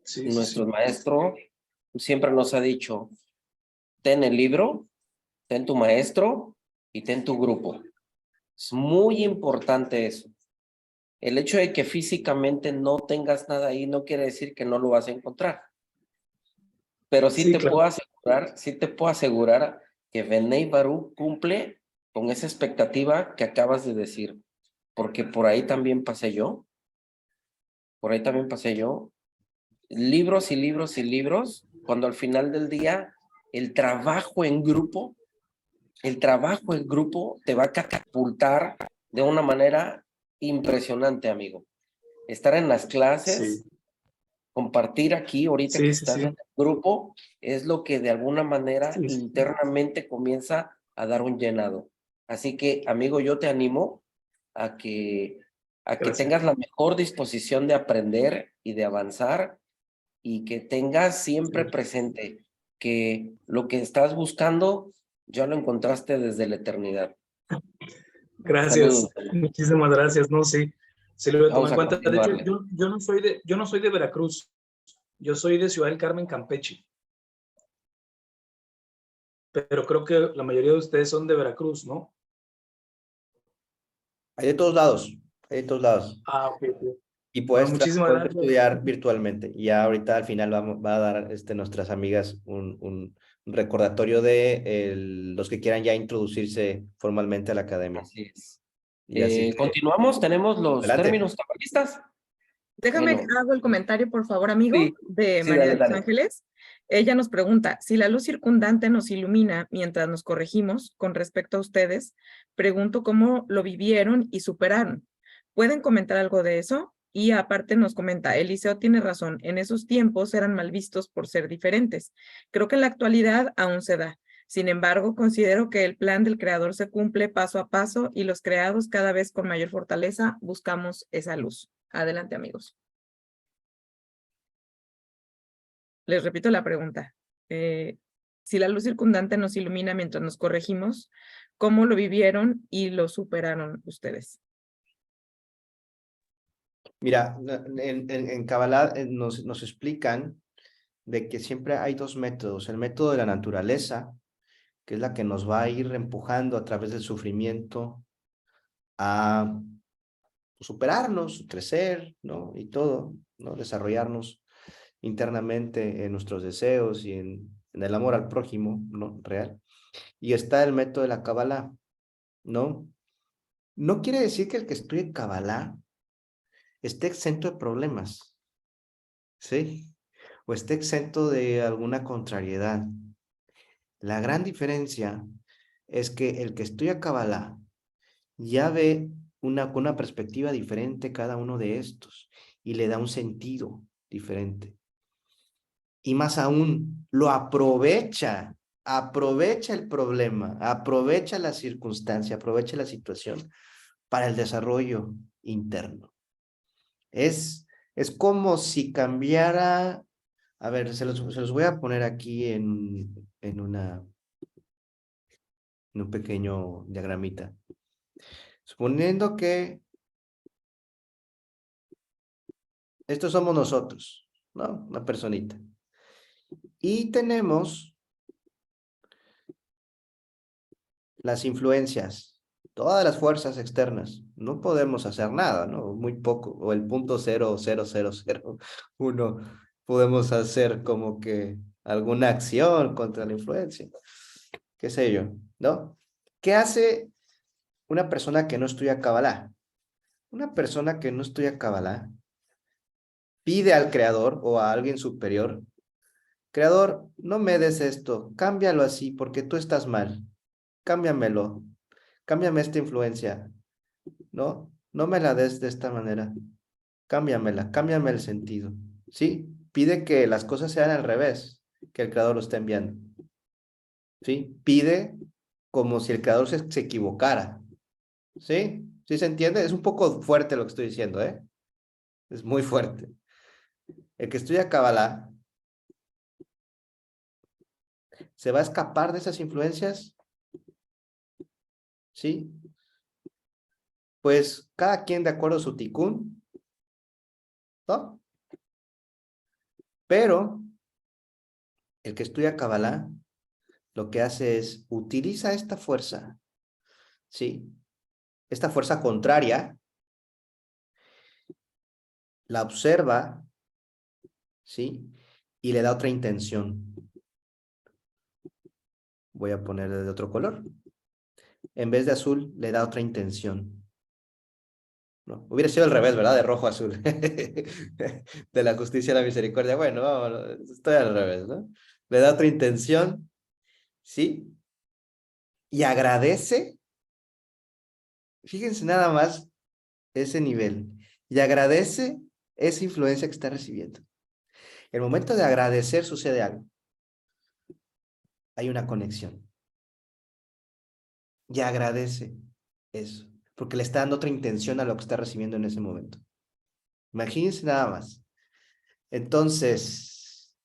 Sí, Nuestro maestro siempre nos ha dicho, ten el libro, ten tu maestro y ten tu grupo. Es muy importante eso. El hecho de que físicamente no tengas nada ahí no quiere decir que no lo vas a encontrar. Pero sí, claro. sí te puedo asegurar que Benei Baruch cumple con esa expectativa que acabas de decir. Porque por ahí también pasé yo. Por ahí también pasé yo. Libros y libros y libros, cuando al final del día el trabajo en grupo te va a catapultar de una manera impresionante, amigo. Estar en las clases, Sí, compartir aquí ahorita que sí, estás en sí. el grupo, es lo que de alguna manera Sí, sí. internamente comienza a dar un llenado. Así que, amigo, yo te animo a que Gracias. tengas la mejor disposición de aprender y de avanzar y que tengas siempre Sí. presente que lo que estás buscando ya lo encontraste desde la eternidad. Gracias, Saludos. muchísimas gracias. No, sí, sí lo voy a tomar Vamos en a cuenta. De hecho, continuarle. yo no soy de Veracruz, yo soy de Ciudad del Carmen, Campeche. Pero creo que la mayoría de ustedes son de Veracruz, ¿no? Hay de todos lados, hay de todos lados. Ah, ok. Y Bueno, puedes muchísimas gracias. estudiar virtualmente. Y ya ahorita al final va a dar nuestras amigas un recordatorio de los que quieran ya introducirse formalmente a la academia. Así es. Y así que, Continuamos, tenemos los adelante. términos cabalistas. Déjame Bueno. hago el comentario, por favor, amigo, Sí, de sí, María dale, de los dale. Ángeles. Ella nos pregunta, si la luz circundante nos ilumina mientras nos corregimos con respecto a ustedes, pregunto cómo lo vivieron y superaron. ¿Pueden comentar algo de eso? Y aparte nos comenta, Eliseo tiene razón, en esos tiempos eran mal vistos por ser diferentes. Creo que en la actualidad aún se da. Sin embargo, considero que el plan del creador se cumple paso a paso y los creados cada vez con mayor fortaleza buscamos esa luz. Adelante, amigos. Les repito la pregunta. Si la luz circundante nos ilumina mientras nos corregimos, ¿cómo lo vivieron y lo superaron ustedes? Mira, en Kabbalah nos explican de que siempre hay dos métodos. El método de la naturaleza, que es la que nos va a ir empujando a través del sufrimiento a superarnos, crecer, ¿no? Y todo, ¿no? Desarrollarnos internamente en nuestros deseos y en el amor al prójimo, ¿no? Real. Y está el método de la Kabbalah, ¿no? No quiere decir que el que estudie Kabbalah esté exento de problemas, ¿sí? O esté exento de alguna contrariedad. La gran diferencia es que el que estudia Kabbalah ya ve con una perspectiva diferente cada uno de estos y le da un sentido diferente. Y más aún, lo aprovecha el problema, aprovecha la circunstancia, aprovecha la situación para el desarrollo interno. Es como si cambiara, a ver, se los voy a poner aquí en un pequeño diagramita. Suponiendo que estos somos nosotros, ¿no? Una personita. Y tenemos las influencias, todas las fuerzas externas. No podemos hacer nada, ¿no? Muy poco, o el 0.00001 podemos hacer como que alguna acción contra la influencia. Qué sé yo, ¿no? ¿Qué hace una persona que no estudia Kabbalah? Una persona que no estudia Kabbalah pide al creador o a alguien superior: creador, no me des esto, cámbialo así porque tú estás mal, cámbiamelo, cámbiame esta influencia, ¿no? No me la des de esta manera, cámbiamela, cámbiame el sentido, ¿sí? Pide que las cosas sean al revés, que el creador lo está enviando, ¿sí? Pide como si el creador se equivocara, ¿sí? ¿Sí se entiende? Es un poco fuerte lo que estoy diciendo, ¿eh? Es muy fuerte. El que estudia Kabbalah se va a escapar de esas influencias, ¿sí? Pues cada quien de acuerdo a su tikkun, ¿no? Pero el que estudia Kabbalah lo que hace es utiliza esta fuerza, ¿sí? Esta fuerza contraria, la observa, ¿sí? Y le da otra intención. Voy a ponerle de otro color. En vez de azul, le da otra intención, ¿no? Hubiera sido al revés, ¿verdad? De rojo a azul. De la justicia a la misericordia. Bueno, vamos, estoy al revés, ¿no? Le da otra intención, ¿sí? Y agradece. Fíjense nada más ese nivel. Y agradece esa influencia que está recibiendo. El momento de agradecer sucede algo. Hay una conexión. Y agradece eso, porque le está dando otra intención a lo que está recibiendo en ese momento. Imagínense nada más. Entonces,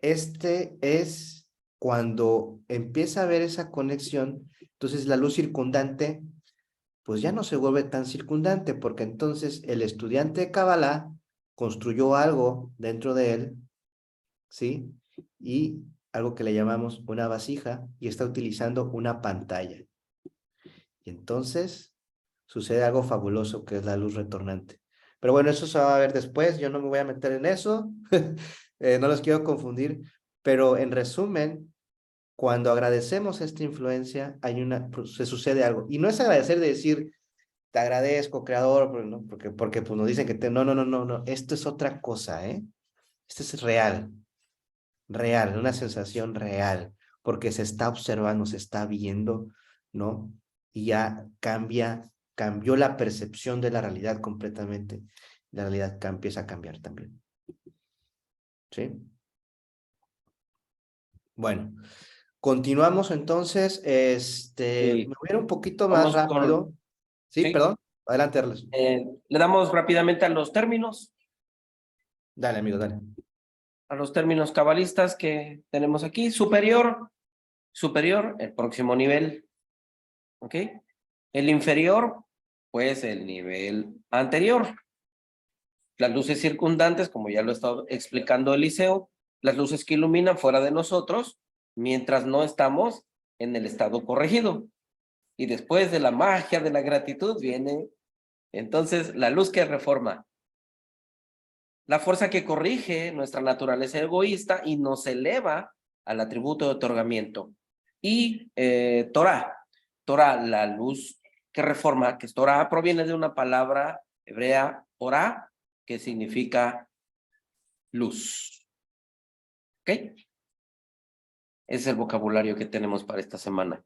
este es cuando empieza a haber esa conexión, entonces la luz circundante, pues ya no se vuelve tan circundante, porque entonces el estudiante de Kabbalah construyó algo dentro de él, ¿sí? Y algo que le llamamos una vasija, y está utilizando una pantalla. Y entonces sucede algo fabuloso que es la luz retornante. Pero bueno, eso se va a ver después, yo no me voy a meter en eso, no los quiero confundir, pero en resumen, cuando agradecemos esta influencia, se sucede algo. Y no es agradecer de decir, te agradezco, creador, ¿no? Porque pues nos dicen que no, esto es otra cosa, ¿eh? Esto es real, una sensación real, porque se está observando, se está viendo, ¿no? Y ya cambió la percepción de la realidad completamente. La realidad empieza a cambiar también. ¿Sí? Bueno, continuamos entonces. Sí. Me voy a ir un poquito más Vamos con- rápido. Sí, sí. perdón. Adelante, Erles. Le damos rápidamente a los términos Dale, amigo, dale. cabalistas que tenemos aquí. Superior, el próximo nivel, ¿ok? El inferior, pues el nivel anterior. Las luces circundantes, como ya lo he estado explicando Eliseo, las luces que iluminan fuera de nosotros, mientras no estamos en el estado corregido. Y después de la magia de la gratitud viene, entonces, la luz que reforma. La fuerza que corrige nuestra naturaleza egoísta y nos eleva al atributo de otorgamiento. Y Torah, la luz que reforma, que es Torah, proviene de una palabra hebrea, orá, que significa luz. ¿Ok? Ese es el vocabulario que tenemos para esta semana.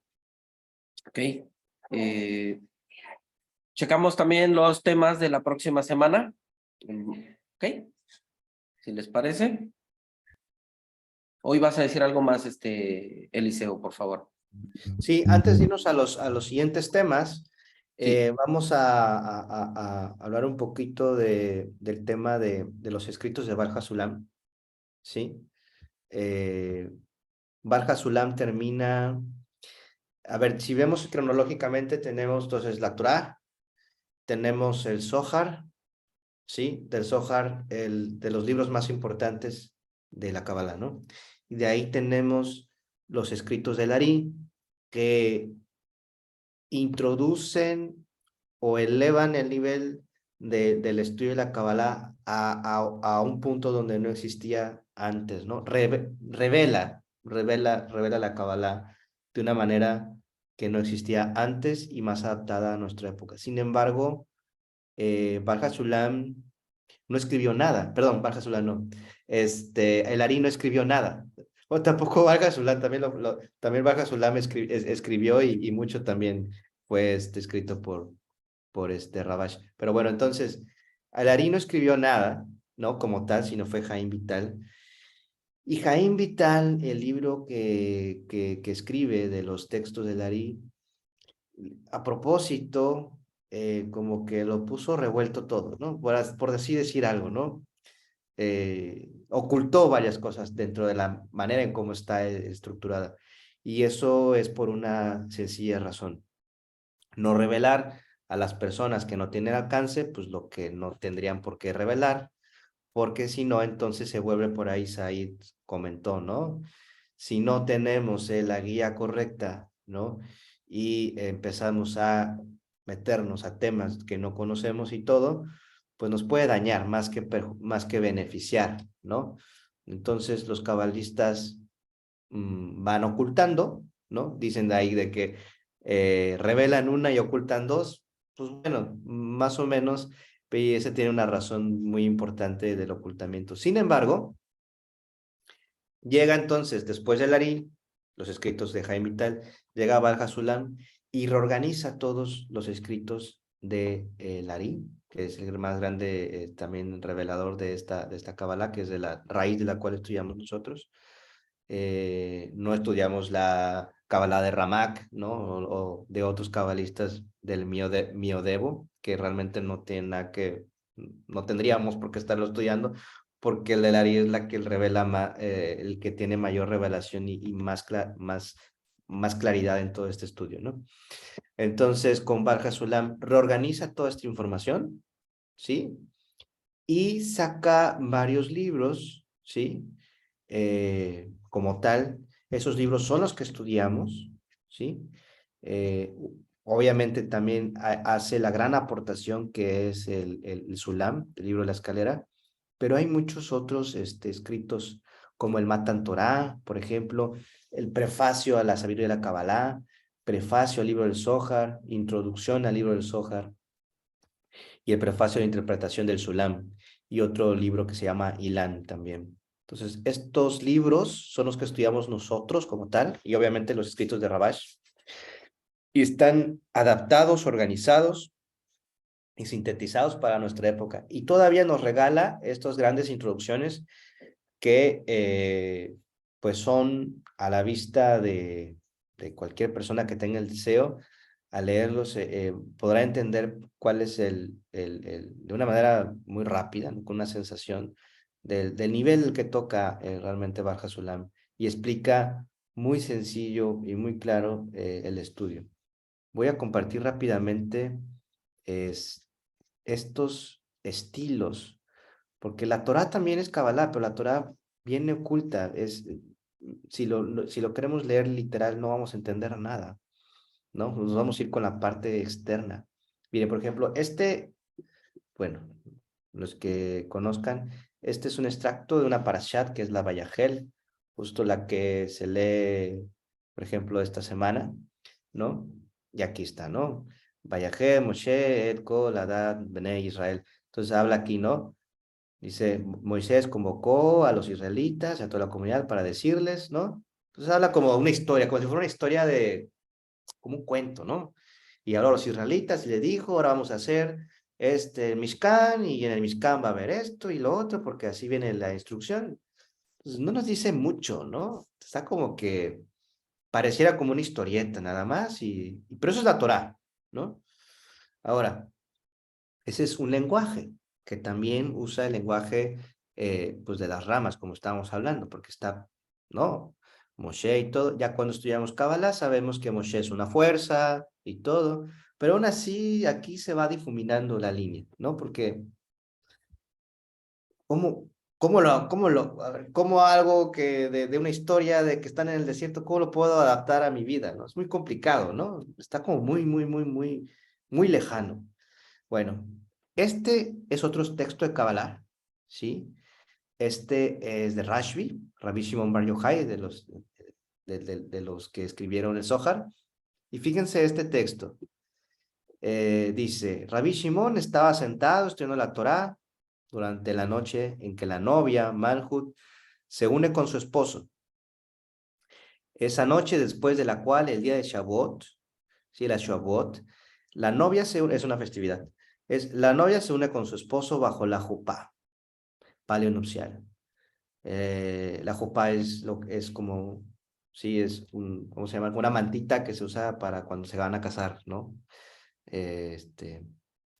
¿Ok? Checamos también los temas de la próxima semana. ¿Ok? Si les parece. Hoy vas a decir algo más, Eliseo, por favor. Sí, antes de irnos a los siguientes temas, Sí. vamos a hablar un poquito del tema de los escritos de Bar Hasulam, ¿sí? Bar Hasulam termina, a ver, si vemos cronológicamente, tenemos entonces la Torá, tenemos el Zohar, ¿sí? Del Zohar, de los libros más importantes de la Kabbalah, ¿no? Y de ahí tenemos los escritos del Ari, que introducen o elevan el nivel del estudio de la Kabbalah a un punto donde no existía antes, ¿no? Revela la Kabbalah de una manera que no existía antes y más adaptada a nuestra época. Sin embargo, Bar Hasulam no escribió nada, perdón, Bar Hasulam no, el Ari no escribió nada, o tampoco Bar Hasulam, también Bar Hasulam escribió y mucho también fue escrito por Rabash. Pero bueno, entonces, el Ari no escribió nada, ¿no? Como tal, sino fue Jaime Vital. Y Jaime Vital, el libro que escribe de los textos del Ari, a propósito, como que lo puso revuelto todo, ¿no? Por así decir algo, ¿no? Ocultó varias cosas dentro de la manera en cómo está estructurada. Y eso es por una sencilla razón. No revelar a las personas que no tienen alcance, pues lo que no tendrían por qué revelar, porque si no, entonces se vuelve por ahí, Said comentó, ¿no? Si no tenemos la guía correcta, ¿no? Y empezamos a meternos a temas que no conocemos y todo, pues nos puede dañar más que beneficiar, ¿no? Entonces los cabalistas van ocultando, ¿no? Dicen de ahí de que revelan una y ocultan dos, pues bueno, más o menos, y ese tiene una razón muy importante del ocultamiento. Sin embargo, llega entonces, después del Ari, los escritos de Jaime Vital, llega Bar Hasulam y reorganiza todos los escritos de Ari, que es el más grande también revelador de esta Kabbalah, que es de la raíz de la cual estudiamos nosotros. No estudiamos la Kabbalah de Ramak, ¿no? O de otros cabalistas del Miodebo, que realmente no tienen nada no tendríamos por qué estarlo estudiando, porque el del Ari es la que revela el que tiene mayor revelación y más claridad en todo este estudio, ¿no? Entonces, con Bar Hasulam reorganiza toda esta información, ¿sí? Y saca varios libros, ¿sí? Como tal, esos libros son los que estudiamos, ¿sí? Obviamente también hace la gran aportación que es el Sulam, el libro de la escalera, pero hay muchos otros escritos como el Matan Torah, por ejemplo, el prefacio a la sabiduría de la Kabbalah, prefacio al libro del Zohar, introducción al libro del Zohar y el prefacio a la interpretación del Sulam y otro libro que se llama Ilan también. Entonces, estos libros son los que estudiamos nosotros como tal, y obviamente los escritos de Rabash, y están adaptados, organizados y sintetizados para nuestra época. Y todavía nos regala estas grandes introducciones que pues son a la vista de cualquier persona que tenga el deseo. Al leerlos podrá entender cuál es de una manera muy rápida, ¿no? Con una sensación del nivel que toca realmente Bar Hasulam, y explica muy sencillo y muy claro el estudio. Voy a compartir rápidamente estos estilos, porque la Torá también es Kabbalah, pero la Torá viene oculta. Si lo queremos leer literal, no vamos a entender nada, ¿no? Nos vamos a ir con la parte externa. Mire, por ejemplo, bueno, los que conozcan, este es un extracto de una parashat que es la Vayagel, justo la que se lee, por ejemplo, esta semana, ¿no? Y aquí está, ¿no? Vayagel, Moshe, et kol Adad, Bnei Israel. Entonces habla aquí, ¿no? Dice, Moisés convocó a los israelitas, a toda la comunidad para decirles, ¿no? Entonces habla como una historia, como si fuera una historia como un cuento, ¿no? Y habló a los israelitas y le dijo, ahora vamos a hacer Mishkan, y en el Mishkan va a haber esto y lo otro, porque así viene la instrucción. Pues no nos dice mucho, ¿no? Está como que pareciera como una historieta nada más, pero eso es la Torá, ¿no? Ahora, ese es un lenguaje que también usa el lenguaje pues de las ramas, como estábamos hablando, porque está, ¿no? Moshe y todo. Ya cuando estudiamos Kabbalah sabemos que Moshe es una fuerza y todo, pero aún así aquí se va difuminando la línea, ¿no? Porque ¿cómo, a ver, cómo algo que de una historia de que están en el desierto, cómo lo puedo adaptar a mi vida, ¿no? Es muy complicado, ¿no? Está como muy lejano. Bueno, este es otro texto de Kabbalah, ¿sí? Este es de Rashbi, Rabbi Shimon Bar Yochai, de los que escribieron el Zohar. Y fíjense este texto. Dice, Rabbi Shimon estaba sentado estudiando la Torá durante la noche en que la novia, Malhut, se une con su esposo. Esa noche después de la cual, el día de Shavuot, sí, la Shavuot, la novia es una festividad. La novia se une con su esposo bajo la jupá, palio nupcial. La jupá es como, sí, ¿cómo se llama? Una mantita que se usa para cuando se van a casar, ¿no? Se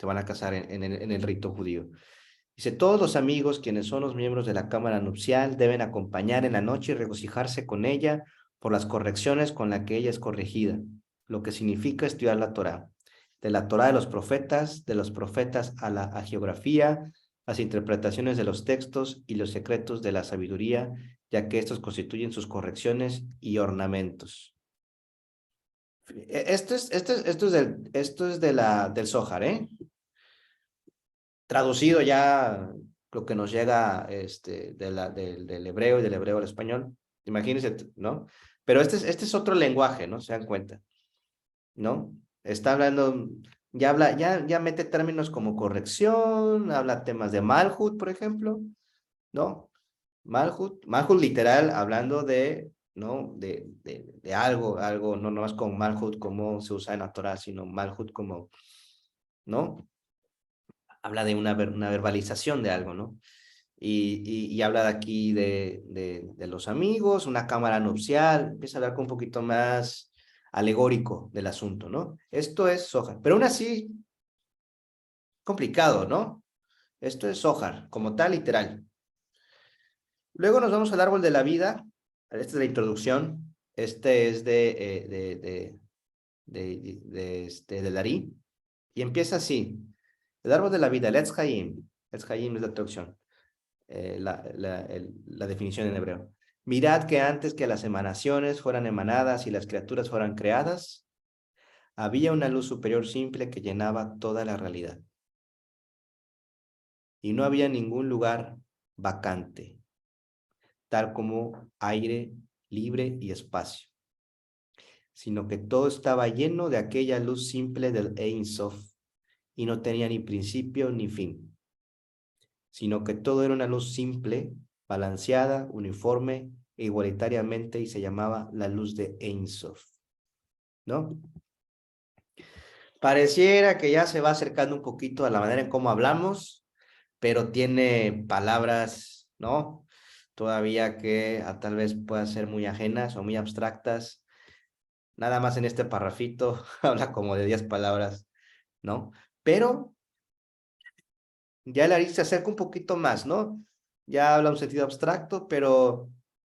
van a casar en el rito judío. Dice, todos los amigos, quienes son los miembros de la cámara nupcial, deben acompañar en la noche y regocijarse con ella por las correcciones con las que ella es corregida, lo que significa estudiar la Torá. De la Torá de los profetas a la hagiografía, las interpretaciones de los textos y los secretos de la sabiduría, ya que estos constituyen sus correcciones y ornamentos. Esto es del Zohar, ¿eh? Traducido ya lo que nos llega del hebreo y del hebreo al español. Imagínense, ¿no? Pero este es otro lenguaje, ¿no? Se dan cuenta, ¿no? Está hablando, ya mete términos como corrección, habla temas de Malhut, por ejemplo, ¿no? Malhut literal, hablando de, ¿no? De algo, no es con Malhut como se usa en la Torah, sino Malhut como, ¿no? Habla de una verbalización de algo, ¿no? Y habla de aquí de los amigos, una cámara nupcial, empieza a hablar con un poquito más alegórico del asunto, ¿no? Esto es Zohar, pero aún así, complicado, ¿no? Esto es Zohar, como tal, literal. Luego nos vamos al árbol de la vida, esta es la introducción, este es de Darí, y empieza así, el árbol de la vida, el Etz Hayim es la traducción. La definición en hebreo. Mirad que antes que las emanaciones fueran emanadas y las criaturas fueran creadas, había una luz superior simple que llenaba toda la realidad. Y no había ningún lugar vacante, tal como aire libre y espacio, sino que todo estaba lleno de aquella luz simple del Ein Sof y no tenía ni principio ni fin, sino que todo era una luz simple, balanceada, uniforme e igualitariamente, y se llamaba la luz de Ein Sof, ¿no? Pareciera que ya se va acercando un poquito a la manera en cómo hablamos, pero tiene palabras, ¿no? Todavía que tal vez puedan ser muy ajenas o muy abstractas. Nada más en este parrafito habla como de 10 palabras, ¿no? Pero ya el Ari se acerca un poquito más, ¿no? Ya habla un sentido abstracto, pero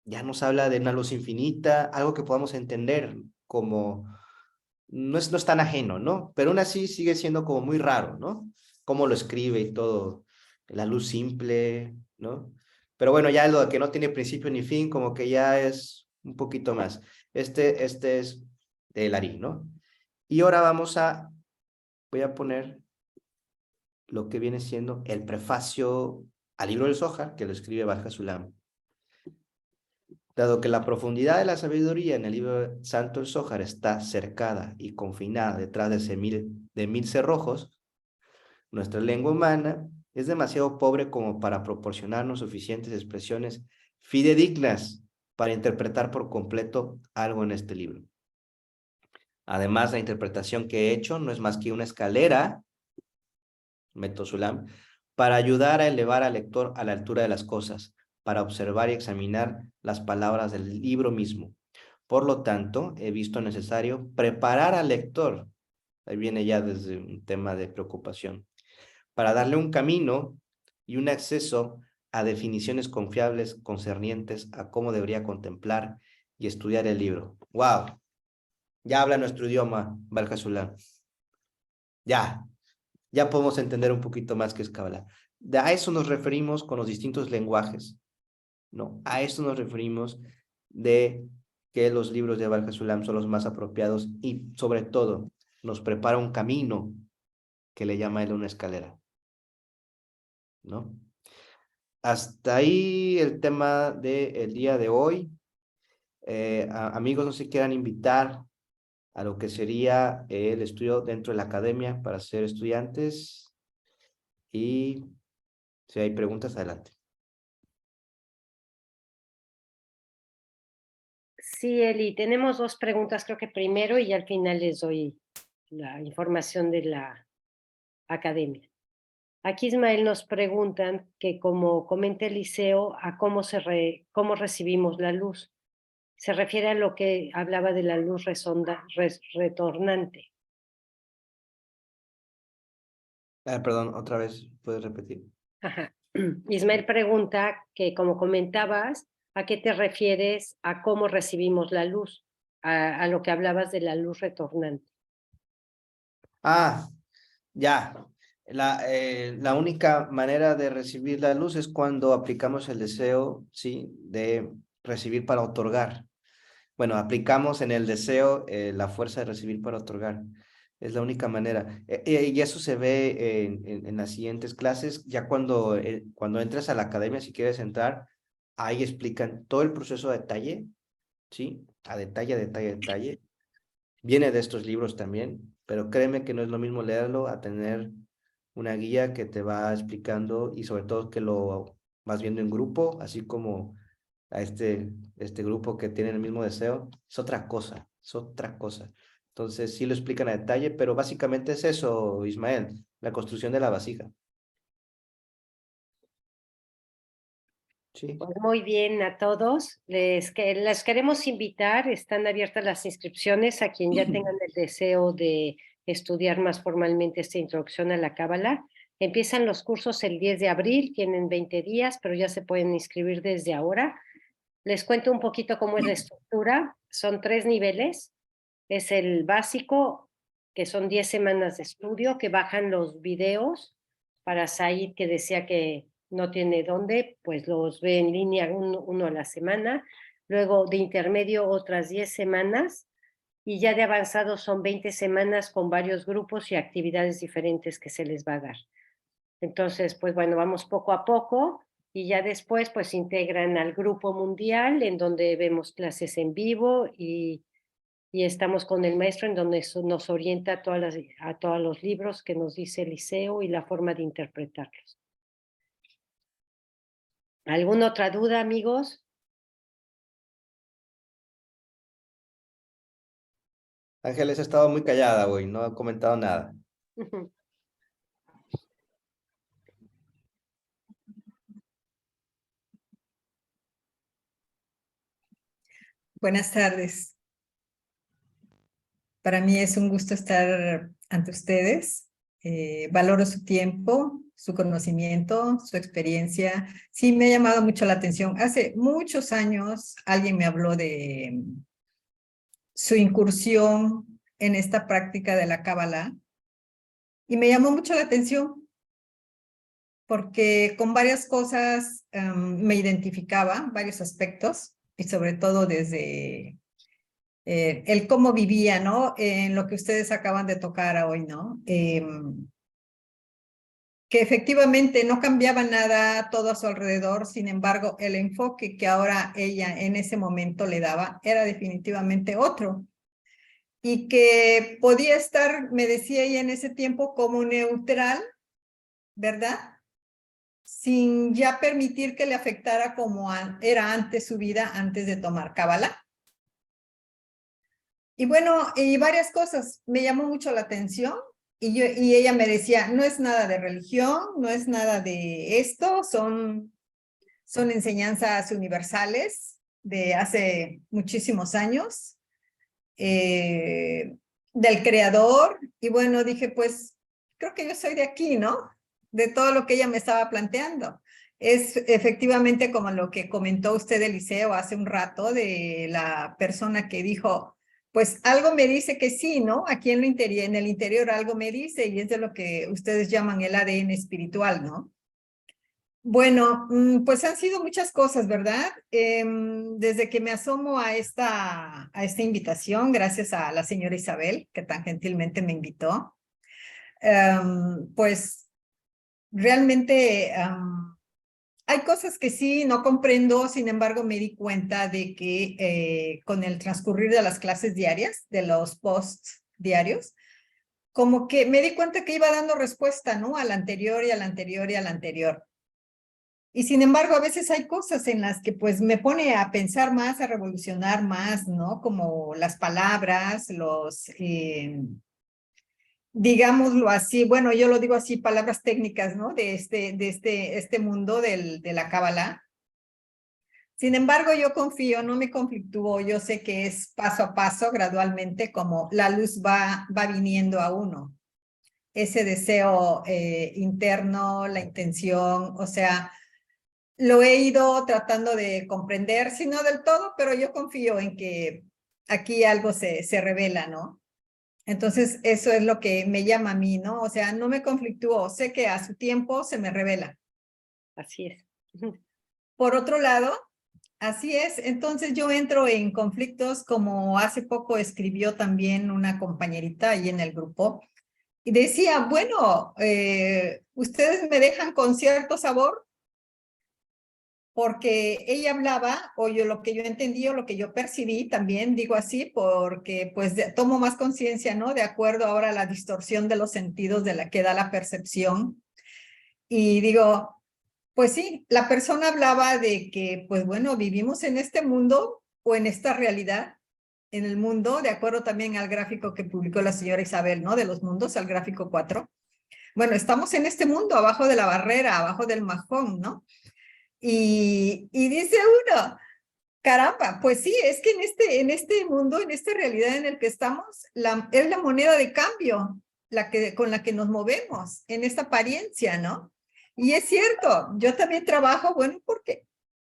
ya nos habla de una luz infinita, algo que podamos entender como, no es tan ajeno, ¿no? Pero aún así sigue siendo como muy raro, ¿no? Cómo lo escribe y todo, la luz simple, ¿no? Pero bueno, ya lo que no tiene principio ni fin, como que ya es un poquito más. Este es de Ari, ¿no? Y ahora voy a poner lo que viene siendo el prefacio al libro del Zohar, que lo escribe Baja Sulam. Dado que la profundidad de la sabiduría en el libro santo del Zohar está cercada y confinada detrás de mil cerrojos, nuestra lengua humana es demasiado pobre como para proporcionarnos suficientes expresiones fidedignas para interpretar por completo algo en este libro. Además, la interpretación que he hecho no es más que una escalera, método Sulam, para ayudar a elevar al lector a la altura de las cosas, para observar y examinar las palabras del libro mismo. Por lo tanto, he visto necesario preparar al lector, ahí viene ya desde un tema de preocupación, para darle un camino y un acceso a definiciones confiables concernientes a cómo debería contemplar y estudiar el libro. ¡Wow! Ya habla nuestro idioma, Baruch Sulam. Ya podemos entender un poquito más qué es Kabbalah. A eso nos referimos con los distintos lenguajes, ¿no? A eso nos referimos de que los libros de Baruch Sulam son los más apropiados y sobre todo nos prepara un camino que le llama él una escalera, ¿no? Hasta ahí el tema del día de hoy. Amigos, no se quieran invitar a lo que sería el estudio dentro de la academia para ser estudiantes. Y si hay preguntas, adelante. Sí, Eli, tenemos dos preguntas, creo que primero y al final les doy la información de la academia. Aquí Ismael nos preguntan que como comenta Eliseo, a cómo recibimos la luz. Se refiere a lo que hablaba de la luz retornante. Perdón, otra vez, ¿puedes repetir? Ajá. Ismael pregunta que, como comentabas, ¿a qué te refieres a cómo recibimos la luz? A lo que hablabas de la luz retornante. Ya. La única manera de recibir la luz es cuando aplicamos el deseo, ¿sí? De recibir para otorgar. Bueno, aplicamos en el deseo la fuerza de recibir para otorgar. Es la única manera. Y eso se ve en las siguientes clases. Ya cuando entres a la academia, si quieres entrar, ahí explican todo el proceso a detalle, ¿sí? A detalle. Viene de estos libros también, pero créeme que no es lo mismo leerlo a tener una guía que te va explicando y sobre todo que lo vas viendo en grupo, así como a este grupo que tiene el mismo deseo, es otra cosa. Entonces sí lo explican a detalle, pero básicamente es eso, Ismael, la construcción de la vasija. Sí. Pues muy bien a todos. Les queremos invitar, están abiertas las inscripciones a quien ya tengan el deseo de estudiar más formalmente esta introducción a la Cábala. Empiezan los cursos el 10 de abril, tienen 20 días, pero ya se pueden inscribir desde ahora. Les cuento un poquito cómo es la estructura. Son 3 niveles. Es el básico, que son 10 semanas de estudio, que bajan los videos para Said, que decía que no tiene dónde, pues los ve en línea uno a la semana. Luego de intermedio otras 10 semanas y ya de avanzado son 20 semanas con varios grupos y actividades diferentes que se les va a dar. Entonces, pues bueno, vamos poco a poco y ya después pues integran al grupo mundial en donde vemos clases en vivo y estamos con el maestro en donde nos orienta a todos los libros que nos dice Eliseo y la forma de interpretarlos. ¿Alguna otra duda, amigos? Ángeles ha estado muy callada hoy, no ha comentado nada. Buenas tardes. Para mí es un gusto estar ante ustedes. Valoro su tiempo, su conocimiento, su experiencia. Sí, me ha llamado mucho la atención. Hace muchos años alguien me habló de su incursión en esta práctica de la Cábala y me llamó mucho la atención porque con varias cosas me identificaba, varios aspectos y sobre todo desde el cómo vivía, ¿no? En lo que ustedes acaban de tocar hoy, ¿no? Que efectivamente no cambiaba nada todo a su alrededor, sin embargo, el enfoque que ahora ella en ese momento le daba era definitivamente otro. Y que podía estar, me decía ella en ese tiempo, como neutral, ¿verdad? Sin ya permitir que le afectara como era antes su vida, antes de tomar Cábala. Y bueno, y varias cosas me llamó mucho la atención. y ella me decía, no es nada de religión, no es nada de esto, son enseñanzas universales de hace muchísimos años, del creador, y bueno, dije, pues, creo que yo soy de aquí, ¿no? De todo lo que ella me estaba planteando. Es efectivamente como lo que comentó usted, Eliseo, hace un rato, de la persona que dijo, pues algo me dice que sí, ¿no? Aquí en el interior algo me dice, y es de lo que ustedes llaman el ADN espiritual, ¿no? Bueno, pues han sido muchas cosas, ¿verdad? Desde que me asomo a esta invitación, gracias a la señora Isabel, que tan gentilmente me invitó, pues realmente hay cosas que sí no comprendo, sin embargo me di cuenta de que con el transcurrir de las clases diarias, de los posts diarios, como que me di cuenta que iba dando respuesta, ¿no? Al anterior y al anterior y al anterior. Y sin embargo, a veces hay cosas en las que pues me pone a pensar más, a revolucionar más, ¿no? Como las palabras, digámoslo así, bueno, yo lo digo así, palabras técnicas, ¿no? De este mundo de la Cábala. Sin embargo, yo confío, no me conflictúo, yo sé que es paso a paso, gradualmente, como la luz va viniendo a uno. Ese deseo interno, la intención, o sea, lo he ido tratando de comprender, si no del todo, pero yo confío en que aquí algo se revela, ¿no? Entonces, eso es lo que me llama a mí, ¿no? O sea, no me conflictúo, sé que a su tiempo se me revela. Así es. Por otro lado, así es, entonces yo entro en conflictos, como hace poco escribió también una compañerita ahí en el grupo, y decía, bueno, ustedes me dejan con cierto sabor, porque ella hablaba, o yo lo que yo entendí o lo que yo percibí también, digo así, porque pues tomo más conciencia, ¿no? De acuerdo ahora a la distorsión de los sentidos de la que da la percepción. Y digo, pues sí, la persona hablaba de que, pues bueno, vivimos en este mundo o en esta realidad, en el mundo, de acuerdo también al gráfico que publicó la señora Isabel, ¿no? De los mundos, al gráfico 4. Bueno, estamos en este mundo, abajo de la barrera, abajo del majón, ¿no? Y dice uno, caramba, pues sí, es que en este mundo, en esta realidad en el que estamos, es la moneda de cambio con la que nos movemos, en esta apariencia, ¿no? Y es cierto, yo también trabajo, bueno, porque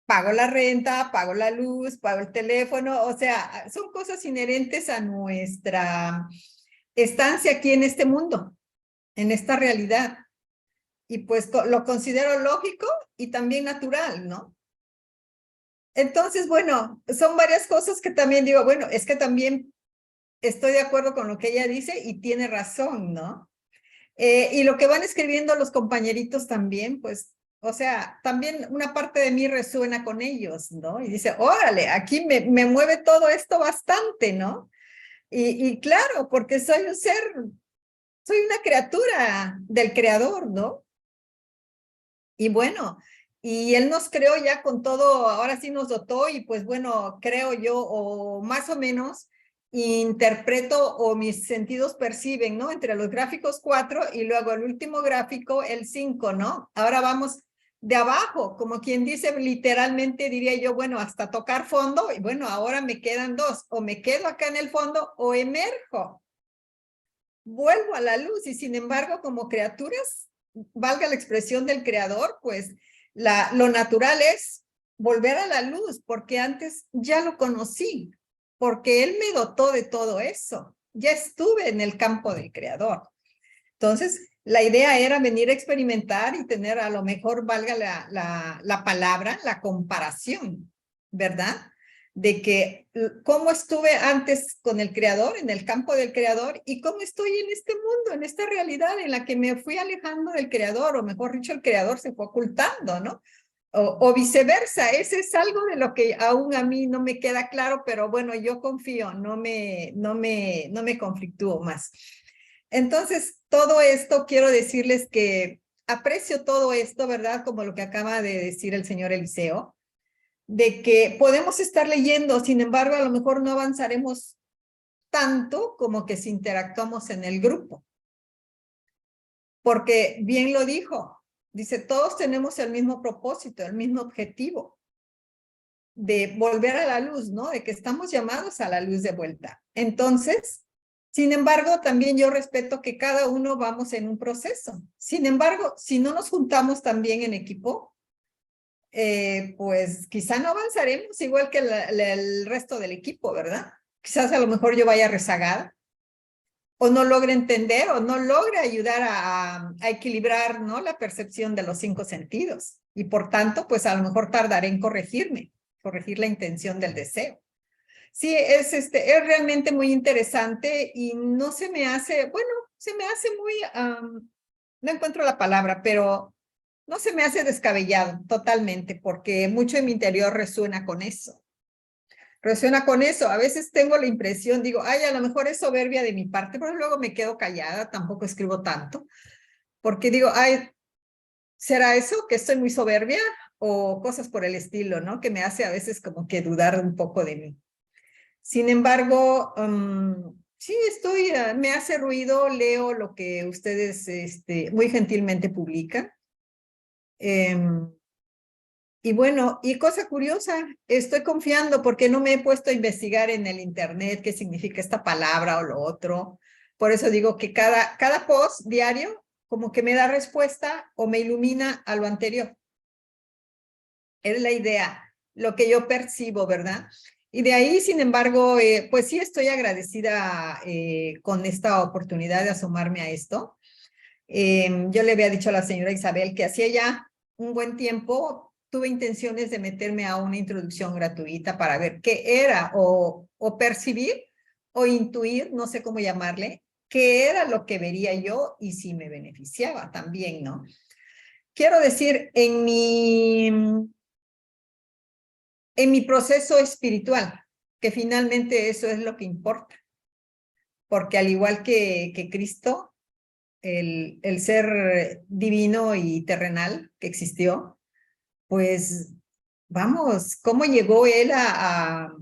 pago la renta, pago la luz, pago el teléfono, o sea, son cosas inherentes a nuestra estancia aquí en este mundo, en esta realidad. Y pues lo considero lógico y también natural, ¿no? Entonces, bueno, son varias cosas que también digo, bueno, es que también estoy de acuerdo con lo que ella dice y tiene razón, ¿no? Y lo que van escribiendo los compañeritos también, pues, o sea, también una parte de mí resuena con ellos, ¿no? Y dice, órale, aquí me mueve todo esto bastante, ¿no? Y claro, porque soy un ser, soy una criatura del creador, ¿no? Y bueno, y él nos creó ya con todo, ahora sí nos dotó y pues bueno, creo yo, o más o menos, interpreto o mis sentidos perciben, ¿no? Entre los gráficos 4 y luego el último gráfico, el 5, ¿no? Ahora vamos de abajo, como quien dice literalmente, diría yo, bueno, hasta tocar fondo, y bueno, ahora me quedan dos, o me quedo acá en el fondo o emerjo. Vuelvo a la luz y sin embargo, como criaturas, valga la expresión del creador, pues lo natural es volver a la luz, porque antes ya lo conocí, porque él me dotó de todo eso. Ya estuve en el campo del creador. Entonces, la idea era venir a experimentar y tener, a lo mejor, valga la palabra, la comparación, ¿verdad? De que cómo estuve antes con el creador, en el campo del creador, y cómo estoy en este mundo, en esta realidad en la que me fui alejando del creador, o mejor dicho, el creador se fue ocultando, ¿no? O viceversa, ese es algo de lo que aún a mí no me queda claro, pero bueno, yo confío, no me conflictúo más. Entonces, todo esto, quiero decirles que aprecio todo esto, ¿verdad? Como lo que acaba de decir el señor Eliseo, de que podemos estar leyendo, sin embargo, a lo mejor no avanzaremos tanto como que si interactuamos en el grupo. porque bien lo dijo, dice, todos tenemos el mismo propósito, el mismo objetivo de volver a la luz, ¿no? De que estamos llamados a la luz de vuelta. Entonces, sin embargo, también yo respeto que cada uno vamos en un proceso. Sin embargo, si no nos juntamos también en equipo, pues quizá no avanzaremos igual que el resto del equipo, ¿verdad? Quizás a lo mejor yo vaya rezagada, o no logre entender, o no logre ayudar a equilibrar, ¿no? La percepción de los 5 sentidos. Y por tanto, pues a lo mejor tardaré en corregir la intención del deseo. Sí, es realmente muy interesante y no se me hace, bueno, se me hace muy, no encuentro la palabra, pero no se me hace descabellado totalmente, porque mucho en mi interior resuena con eso. Resuena con eso. A veces tengo la impresión, digo, ay, a lo mejor es soberbia de mi parte, pero luego me quedo callada, tampoco escribo tanto, porque digo, ay, ¿será eso que estoy muy soberbia? O cosas por el estilo, ¿no? Que me hace a veces como que dudar un poco de mí. Sin embargo, sí, me hace ruido, leo lo que ustedes muy gentilmente publican. Y bueno, y cosa curiosa, estoy confiando porque no me he puesto a investigar en el internet qué significa esta palabra o lo otro. Por eso digo que cada post diario como que me da respuesta o me ilumina a lo anterior. Es la idea, lo que yo percibo, ¿verdad? Y de ahí, sin embargo, pues sí estoy agradecida con esta oportunidad de asomarme a esto. Yo le había dicho a la señora Isabel que hacía ya un buen tiempo tuve intenciones de meterme a una introducción gratuita para ver qué era o percibir o intuir, no sé cómo llamarle, qué era lo que vería yo y si me beneficiaba también, ¿no? Quiero decir, en mi proceso espiritual, que finalmente eso es lo que importa, porque al igual que Cristo, el ser divino y terrenal que existió, pues vamos, ¿cómo llegó él a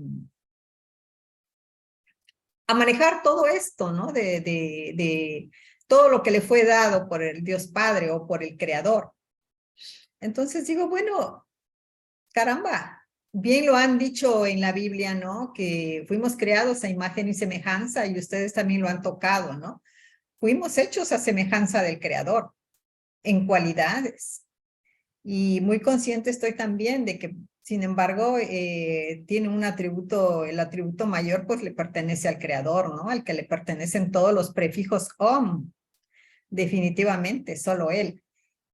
manejar todo esto, ¿no? De todo lo que le fue dado por el Dios Padre o por el Creador. Entonces digo, bueno, caramba, bien lo han dicho en la Biblia, ¿no? Que fuimos creados a imagen y semejanza y ustedes también lo han tocado, ¿no? Fuimos hechos a semejanza del Creador en cualidades. Y muy consciente estoy también de que, sin embargo, tiene un atributo, el atributo mayor pues le pertenece al Creador, ¿no? Al que le pertenecen todos los prefijos om, definitivamente, solo él.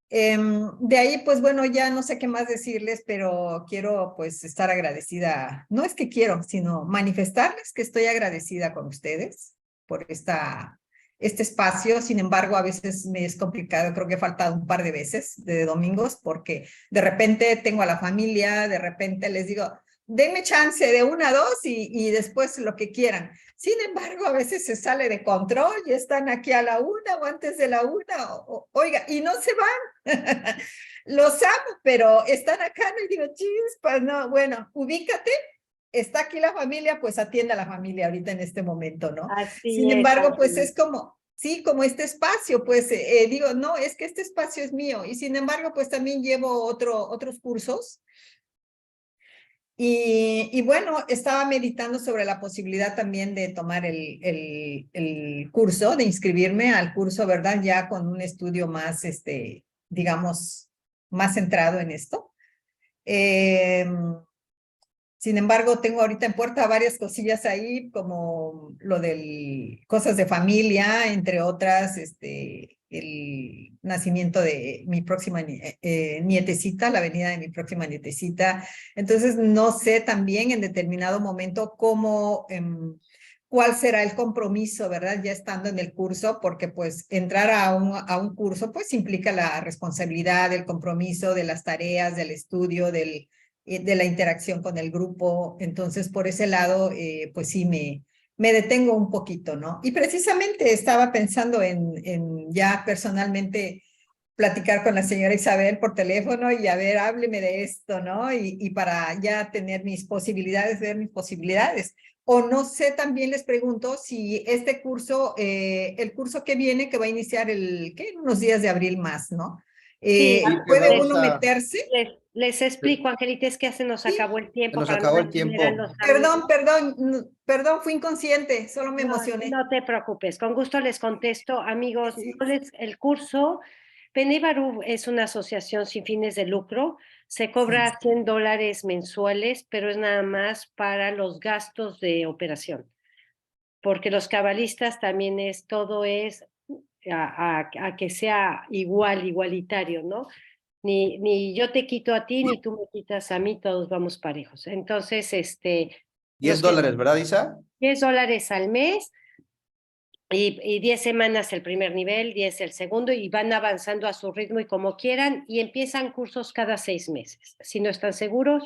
De ahí, pues bueno, ya no sé qué más decirles, pero quiero pues estar agradecida, no es que quiero, sino manifestarles que estoy agradecida con ustedes por este espacio. Sin embargo, a veces me es complicado, creo que he faltado un par de veces de domingos, porque de repente tengo a la familia, de repente les digo, denme chance de 1 a 2 y después lo que quieran. Sin embargo, a veces se sale de control y están aquí a la 1 o antes de la 1, oiga, y no se van. Los amo, pero están acá, no, y digo, chispas, no, bueno, ubícate, está aquí la familia, pues atienda a la familia ahorita en este momento, ¿no? Sin embargo, pues es como, sí, como este espacio, pues digo, no, es que este espacio es mío, y sin embargo, pues también llevo otros cursos. Y bueno, estaba meditando sobre la posibilidad también de tomar el curso, de inscribirme al curso, ¿verdad? Ya con un estudio más, digamos, más centrado en esto. Sin embargo, tengo ahorita en puerta varias cosillas ahí, como lo del cosas de familia, entre otras, el nacimiento de mi próxima nietecita, la venida de mi próxima nietecita. Entonces, no sé también en determinado momento cómo, cuál será el compromiso, ¿verdad? Ya estando en el curso, porque pues entrar a un curso pues implica la responsabilidad, el compromiso de las tareas, del estudio, de la interacción con el grupo. Entonces, por ese lado, pues sí me detengo un poquito, ¿no? Y precisamente estaba pensando en ya personalmente platicar con la señora Isabel por teléfono y a ver, hábleme de esto, ¿no? Y para ya tener mis posibilidades, ver mis posibilidades. O no sé, también les pregunto si este curso, el curso que viene, que va a iniciar ¿qué? En unos días de abril más, ¿no? Sí, ¿Puede vamos uno a- meterse? Les explico, Angelita, es que ya se nos acabó el Se tiempo. nos para acabó no el tiempo. mantener a los Perdón, amigos. perdón, fui inconsciente, solo me No, emocioné. no te preocupes, con gusto les contesto, amigos. Sí. El curso, Bnei Baruch es una asociación sin fines de lucro, se cobra $100 mensuales, pero es nada más para los gastos de operación, porque los cabalistas también todo es a que sea igualitario, ¿no? Ni yo te quito a ti, ni tú me quitas a mí, todos vamos parejos. Entonces, $10, ¿verdad, Isa? $10 al mes y 10 semanas el primer nivel, 10 el segundo, y van avanzando a su ritmo y como quieran, y empiezan cursos cada 6 meses. Si no están seguros,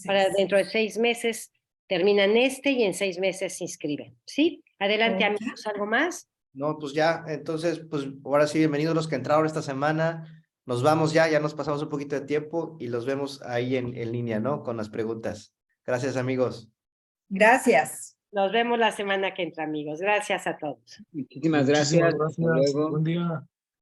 para dentro de 6 meses terminan y en 6 meses se inscriben. ¿Sí? Adelante, Ok. amigos, ¿algo más? No, pues ya, entonces, pues ahora sí, bienvenidos los que entraron esta semana. Nos vamos ya nos pasamos un poquito de tiempo y los vemos ahí en línea, ¿no? Con las preguntas. Gracias, amigos. Gracias. Nos vemos la semana que entra, amigos. Gracias a todos. Muchísimas gracias. Hasta Muchísimas gracias. luego. Buen día.